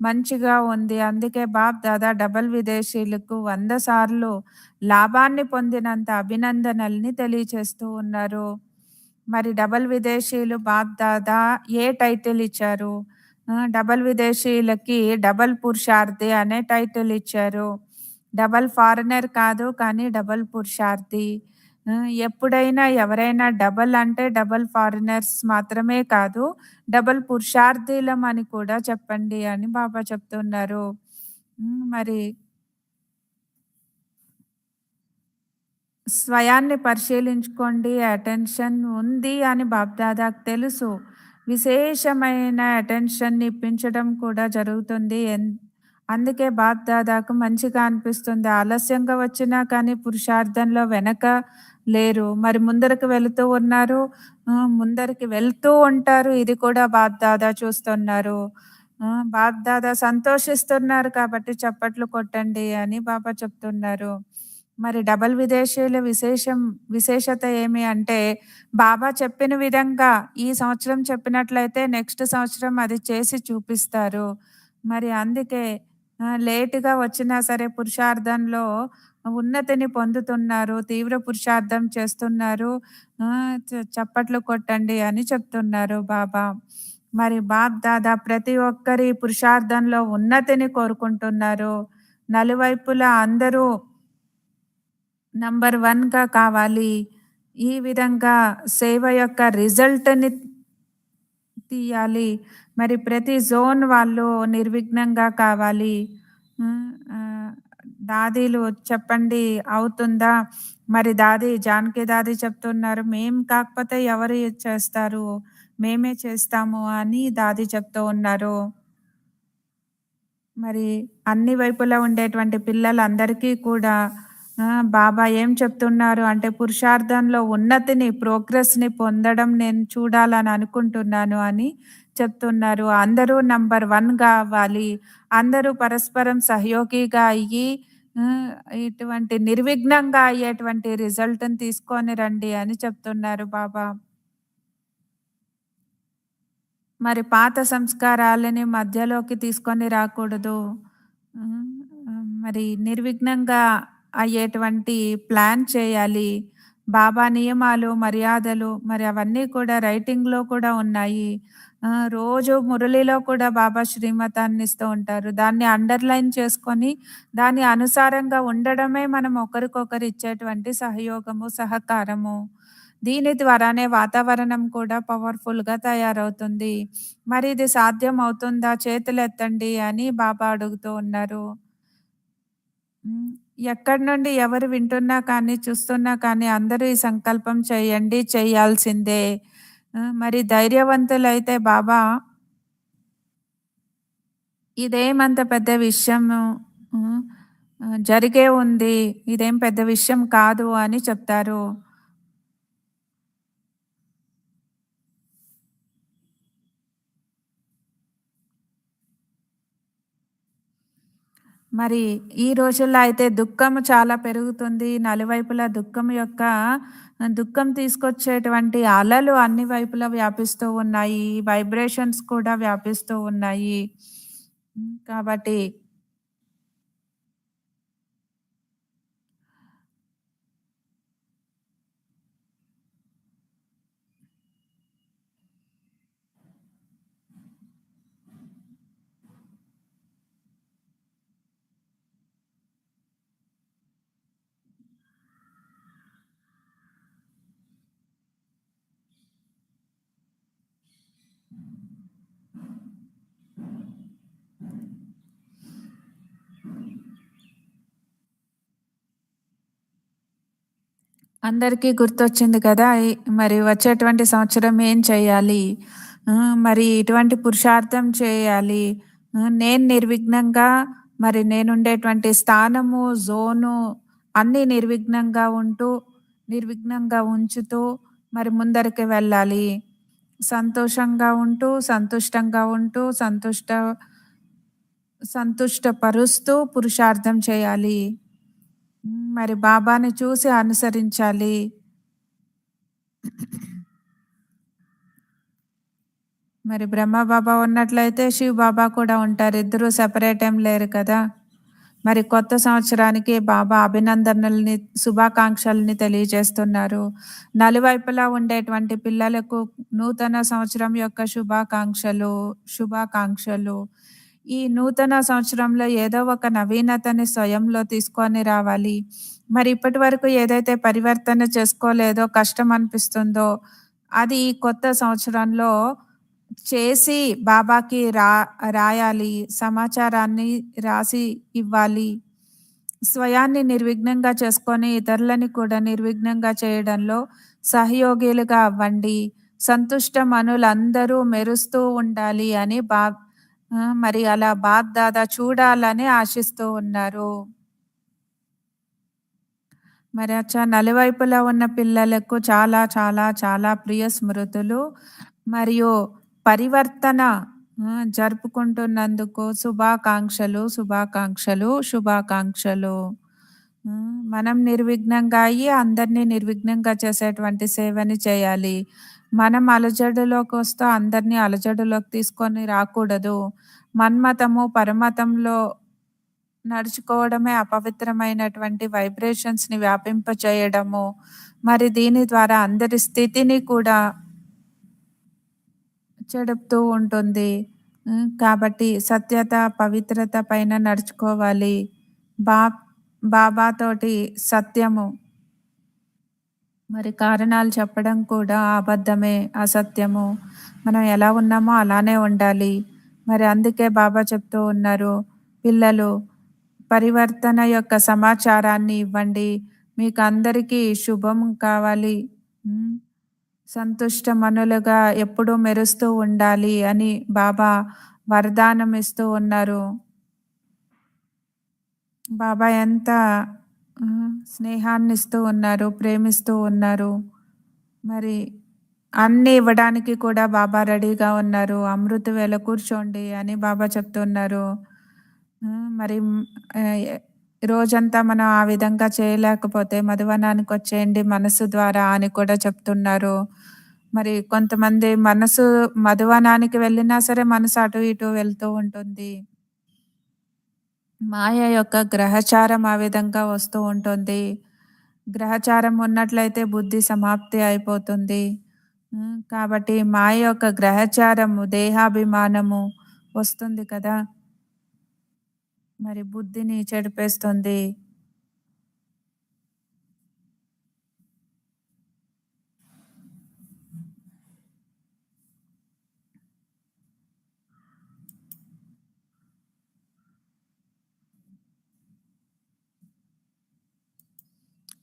మంచిగా ఉంది. అందుకే బాప్దాదా డబల్ విదేశీయులకు 100 సార్లు లాభాన్ని పొందినంత అభినందనల్ని తెలియచేస్తూ ఉన్నారు. మరి డబల్ విదేశీయులు బాప్దాదా ఏ టైటిల్ ఇచ్చారు? డబల్ విదేశీయులకి డబల్ పురుషార్థి అనే టైటిల్ ఇచ్చారు. డబల్ ఫారినర్ కాదు, కానీ డబల్ పురుషార్థి. ఎప్పుడైనా ఎవరైనా డబల్ అంటే డబల్ ఫారినర్స్ మాత్రమే కాదు, డబల్ పురుషార్థులం అని కూడా చెప్పండి అని బాబా చెప్తున్నారు. మరి స్వయాన్ని పరిశీలించుకోండి. అటెన్షన్ ఉంది అని బాప్దాదాకు తెలుసు. విశేషమైన అటెన్షన్‌ని ఇప్పించడం కూడా జరుగుతుంది. అందుకే బాప్దాదాకు మంచిగా అనిపిస్తుంది. ఆలస్యంగా వచ్చినా కానీ పురుషార్థంలో వెనక లేరు. మరి ముందరకు వెళుతూ ఉన్నారు. ముందరికి వెళ్తూ ఉంటారు. ఇది కూడా బాప్దాదా చూస్తున్నారు. బాప్దాదా సంతోషిస్తున్నారు కాబట్టి చప్పట్లు కొట్టండి అని బాబా చెప్తున్నారు. మరి డబల్ విదేశీయుల విశేషత ఏమి అంటే, బాబా చెప్పిన విధంగా ఈ సంవత్సరం చెప్పినట్లయితే నెక్స్ట్ సంవత్సరం అది చేసి చూపిస్తారు. మరి అందుకే లేట్‌గా వచ్చినా సరే పురుషార్థంలో ఉన్నతిని పొందుతున్నారు. తీవ్ర పురుషార్థం చేస్తున్నారు. చప్పట్లు కొట్టండి అని చెప్తున్నారు బాబా. మరి బాప్‌దాదా ప్రతి ఒక్కరి పురుషార్థంలో ఉన్నతిని కోరుకుంటున్నారు. నలువైపులా అందరూ నంబర్ 1గా కావాలి. ఈ విధంగా సేవ యొక్క రిజల్ట్‌ని తీయాలి. మరి ప్రతి జోన్ వాళ్ళు నిర్విఘ్నంగా కావాలి. దాదీలు చెప్పండి అవుతుందా? మరి జానకి దాది చెప్తున్నారు, "మేము కాకపోతే ఎవరు చేస్తారు? మేమే చేస్తాము" అని దాది చెప్తూ ఉన్నారు. మరి అన్ని వైపులా ఉండేటువంటి పిల్లలందరికీ కూడా బాబా ఏం చెప్తున్నారు అంటే, పురుషార్థంలో ఉన్నతిని, ప్రోగ్రెస్‌ని పొందడం నేను చూడాలని అనుకుంటున్నాను అని చెప్తున్నారు. అందరూ నంబర్ 1గా అవ్వాలి. అందరూ పరస్పరం సహయోగిగా అయ్యి ఇటువంటి నిర్విఘ్నంగా అయ్యేటువంటి రిజల్ట్‌ని తీసుకొని రండి అని చెప్తున్నారు బాబా. మరి పాత సంస్కారాలని మధ్యలోకి తీసుకొని రాకూడదు. మరి నిర్విఘ్నంగా అయ్యేటువంటి ప్లాన్ చేయాలి. బాబా నియమాలు, మర్యాదలు మరి అవన్నీ కూడా రైటింగ్‌లో కూడా ఉన్నాయి. రోజు మురళిలో కూడా బాబా శ్రీమతాన్ని ఇస్తూ ఉంటారు. దాన్ని అండర్‌లైన్ చేసుకొని దాని అనుసారంగా ఉండడమే మనం ఒకరికొకరు ఇచ్చేటువంటి సహయోగము, సహకారము. దీని ద్వారానే వాతావరణం కూడా పవర్‌ఫుల్‌గా తయారవుతుంది. మరి ఇది సాధ్యం అవుతుందా? చేతులెత్తండి అని బాబా అడుగుతూ ఉన్నారు. ఎక్కడి నుండి ఎవరు వింటున్నా కానీ, చూస్తున్నా కానీ అందరూ ఈ సంకల్పం చేయండి, చేయాల్సిందే. మరి ధైర్యవంతులైతే బాబా ఇదేమంత పెద్ద విషయము హ్మ్. జరిగే ఉంది. ఇదేం పెద్ద విషయం కాదు అని చెప్తారు. మరి ఈ రోజుల్లో అయితే దుఃఖము చాలా పెరుగుతుంది. నలువైపులా దుఃఖం తీసుకొచ్చేటువంటి అలలు అన్ని వైపులా వ్యాపిస్తూ ఉన్నాయి. వైబ్రేషన్స్ కూడా వ్యాపిస్తూ ఉన్నాయి. కాబట్టి అందరికీ గుర్తొచ్చింది కదా! మరి వచ్చేటువంటి సంవత్సరం ఏం చేయాలి? మరి ఇటువంటి పురుషార్థం చేయాలి. నేను నిర్విఘ్నంగా మరి నేనుండేటువంటి స్థానము, జోను అన్నీ నిర్విఘ్నంగా ఉంచుతూ మరి ముందరికి వెళ్ళాలి. సంతోషంగా ఉంటూ, సంతుష్టంగా ఉంటూ, సంతుష్టపరుస్తూ పురుషార్థం చేయాలి. మరి బాబాని చూసి అనుసరించాలి. మరి బ్రహ్మ బాబా ఉన్నట్లయితే శివ్ బాబా కూడా ఉంటారు. ఇద్దరూ సెపరేట్ ఏం లేరు కదా! మరి కొత్త సంవత్సరానికి బాబా అభినందనల్ని, శుభాకాంక్షల్ని తెలియజేస్తున్నారు. నలువైపులా ఉండేటువంటి పిల్లలకు నూతన సంవత్సరం యొక్క శుభాకాంక్షలు. ఈ నూతన సంవత్సరంలో ఏదో ఒక నవీనతని స్వయంలో తీసుకొని రావాలి. మరి ఇప్పటివరకు ఏదైతే పరివర్తన చేసుకోలేదో, కష్టం అనిపిస్తుందో, అది ఈ కొత్త సంవత్సరంలో చేసి బాబాకి రాయాలి. సమాచారాన్ని రాసి ఇవ్వాలి. స్వయాన్ని నిర్విఘ్నంగా చేసుకొని ఇతరులని కూడా నిర్విఘ్నంగా చేయడంలో సహయోగిలుగా అవ్వండి. సంతుష్ట మనులందరూ మెరుస్తూ ఉండాలి అని మరి అలా బాప్ దాదా చూడాలని ఆశిస్తూ ఉన్నారు. మరి నలువైపులా ఉన్న పిల్లలకు చాలా చాలా చాలా ప్రియ స్మృతులు మరియు పరివర్తన జరుపుకుంటున్నందుకు శుభాకాంక్షలు. మనం నిర్విఘ్నంగా అయ్యి అందరినీ నిర్విఘ్నంగా చేసేటువంటి సేవని చేయాలి. మనం అలజడులోకి వస్తూ అందరినీ అలజడులోకి తీసుకొని రాకూడదు. మన్మతము పరమతంలో నడుచుకోవడమే అపవిత్రమైనటువంటి వైబ్రేషన్స్ని వ్యాపింపచేయడము. మరి దీని ద్వారా అందరి స్థితిని కూడా చెడుపుతూ ఉంటుంది. కాబట్టి సత్యత, పవిత్రత పైన నడుచుకోవాలి. బాబాతోటి సత్యము. మరి కారణాలు చెప్పడం కూడా అబద్ధమే, అసత్యము. మనం ఎలా ఉన్నామో అలానే ఉండాలి. మరి అందుకే బాబా చెప్తూ ఉన్నారు, పిల్లలు పరివర్తన యొక్క సమాచారాన్ని ఇవ్వండి. మీకు అందరికీ శుభం కావాలి. సంతుష్ట మనులుగా ఎప్పుడూ మెరుస్తూ ఉండాలి అని బాబా వరదానం ఇస్తూ ఉన్నారు. బాబా ఎంత స్నేహాన్ని ఇస్తూ ఉన్నారు, ప్రేమిస్తూ ఉన్నారు. మరి అన్నీ ఇవ్వడానికి కూడా బాబా రెడీగా ఉన్నారు. అమృత వేళ కూర్చోండి అని బాబా చెప్తున్నారు. మరి రోజంతా మనం ఆ విధంగా చేయలేకపోతే మధువనానికి వచ్చేయండి మనసు ద్వారా అని కూడా చెప్తున్నారు. మరి కొంతమంది మనసు మధువనానికి వెళ్ళినా సరే మనసు అటు ఇటు వెళ్తూ ఉంటుంది. మాయ యొక్క గ్రహచారం ఆ విధంగా వస్తూ ఉంటుంది. గ్రహచారం ఉన్నట్లయితే బుద్ధి సమాప్తి అయిపోతుంది. కాబట్టి మాయ యొక్క గ్రహచారము, దేహాభిమానము వస్తుంది కదా, మరి బుద్ధిని చెడిపేస్తుంది.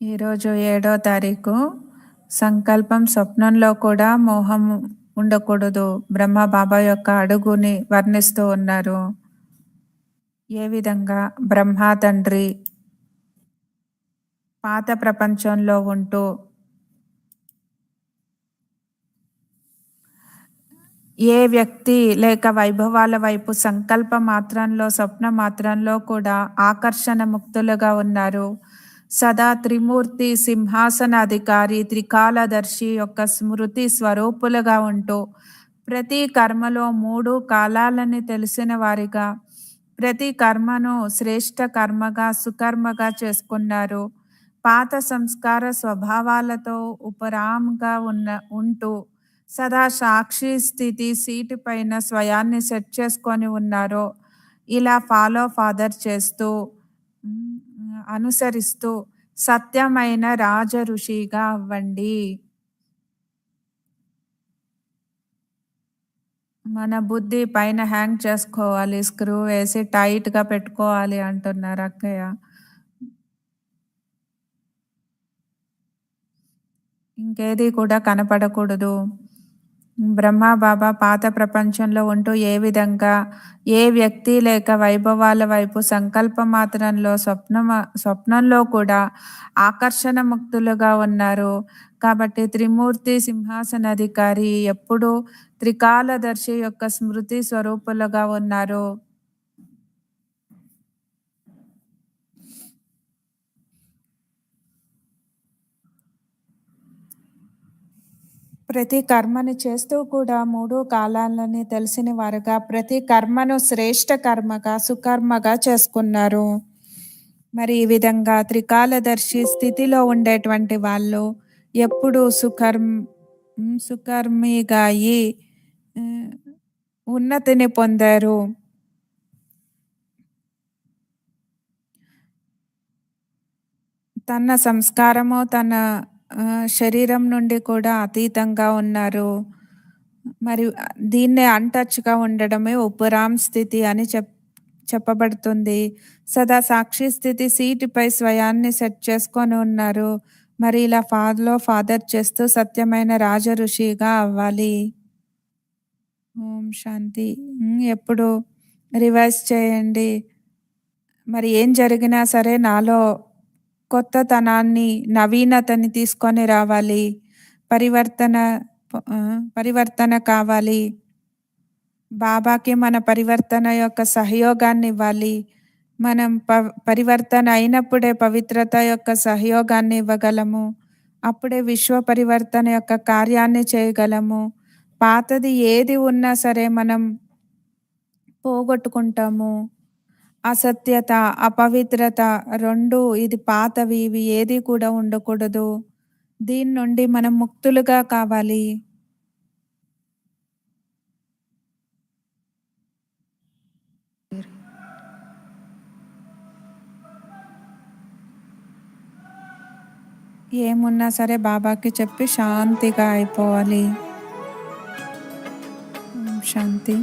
ఈరోజు 7వ తారీఖు. సంకల్పం స్వప్నంలో కూడా మోహం ఉండకూడదు. బ్రహ్మ బాబా యొక్క అడుగుని వర్ణిస్తూ ఉన్నారు. ఏ విధంగా బ్రహ్మ తండ్రి పాత ప్రపంచంలో ఉంటూ ఏ వ్యక్తి లేక వైభవాల వైపు సంకల్ప మాత్రంలో, స్వప్న మాత్రంలో కూడా ఆకర్షణ ముక్తులుగా ఉన్నారు. సదా త్రిమూర్తి సింహాసనాధికారి, త్రికాలదర్శి యొక్క స్మృతి స్వరూపులుగా ఉంటూ ప్రతి కర్మలో 3 కాలాలని తెలిసిన వారిగా ప్రతి కర్మను శ్రేష్ఠ కర్మగా, సుకర్మగా చేసుకున్నారు. పాత సంస్కార స్వభావాలతో ఉపరాంగా ఉంటూ సదా సాక్షి స్థితి సీటు పైన స్వయాన్ని సెట్ చేసుకొని ఉన్నారో ఇలా ఫాదర్ చేస్తూ అనుసరిస్తూ సత్యమైన రాజ ఋషిగా అవ్వండి. మన బుద్ధి పైన హ్యాంగ్ చేసుకోవాలి, స్క్రూ వేసి టైట్గా పెట్టుకోవాలి అంటున్నారు అక్కయ్య. ఇంకేది కూడా కనపడకూడదు. బ్రహ్మ బాబా పాత ప్రపంచంలో ఉంటూ ఏ విధంగా ఏ వ్యక్తి లేక వైభవాల వైపు సంకల్ప మాత్రంలో స్వప్నంలో కూడా ఆకర్షణ ముక్తులుగా ఉన్నారు. కాబట్టి త్రిమూర్తి సింహాసనాధికారి ఎప్పుడూ త్రికాలదర్శి యొక్క స్మృతి స్వరూపులుగా ఉన్నారు. ప్రతి కర్మని చేస్తూ కూడా 3 కాలాలని తెలిసిన వారుగా ప్రతి కర్మను శ్రేష్ఠ కర్మగా, సుకర్మగా చేసుకున్నారు. మరి ఈ విధంగా త్రికాలదర్శి స్థితిలో ఉండేటువంటి వాళ్ళు ఎప్పుడూ సుకర్మిగా అయ్యి ఉన్నతిని పొందారు. తన సంస్కారము, తన శరీరం నుండి కూడా అతీతంగా ఉన్నారు. మరియు దీన్నే అన్‌టచ్‌గా ఉండడమే ఉపరామ్ స్థితి అని చెప్పబడుతుంది. సదా సాక్షి స్థితి సీటుపై స్వయాన్ని సెట్ చేసుకొని ఉన్నారు. మరి ఇలా ఫాదర్ చేస్తూ సత్యమైన రాజ ఋషిగా అవ్వాలి. ఓం శాంతి. ఎప్పుడు రివైజ్ చేయండి. మరి ఏం జరిగినా సరే నాలో కొత్తతనాన్ని, నవీనతని తీసుకొని రావాలి. పరివర్తన కావాలి. బాబాకి మన పరివర్తన యొక్క సహయోగాన్ని ఇవ్వాలి. మనం పరివర్తన అయినప్పుడే పవిత్రత యొక్క సహయోగాన్ని ఇవ్వగలము. అప్పుడే విశ్వ పరివర్తన యొక్క కార్యాన్ని చేయగలము. పాతది ఏది ఉన్నా సరే మనం పోగొట్టుకుంటాము. అసత్యత, అపవిత్రత 2 ఇది పాతవి, ఇవి ఏది కూడా ఉండకూడదు. దీని నుండి మనం ముక్తులుగా కావాలి. ఏమున్నా సరే బాబాకి చెప్పి శాంతిగా అయిపోవాలి. శాంతి.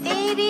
तेरी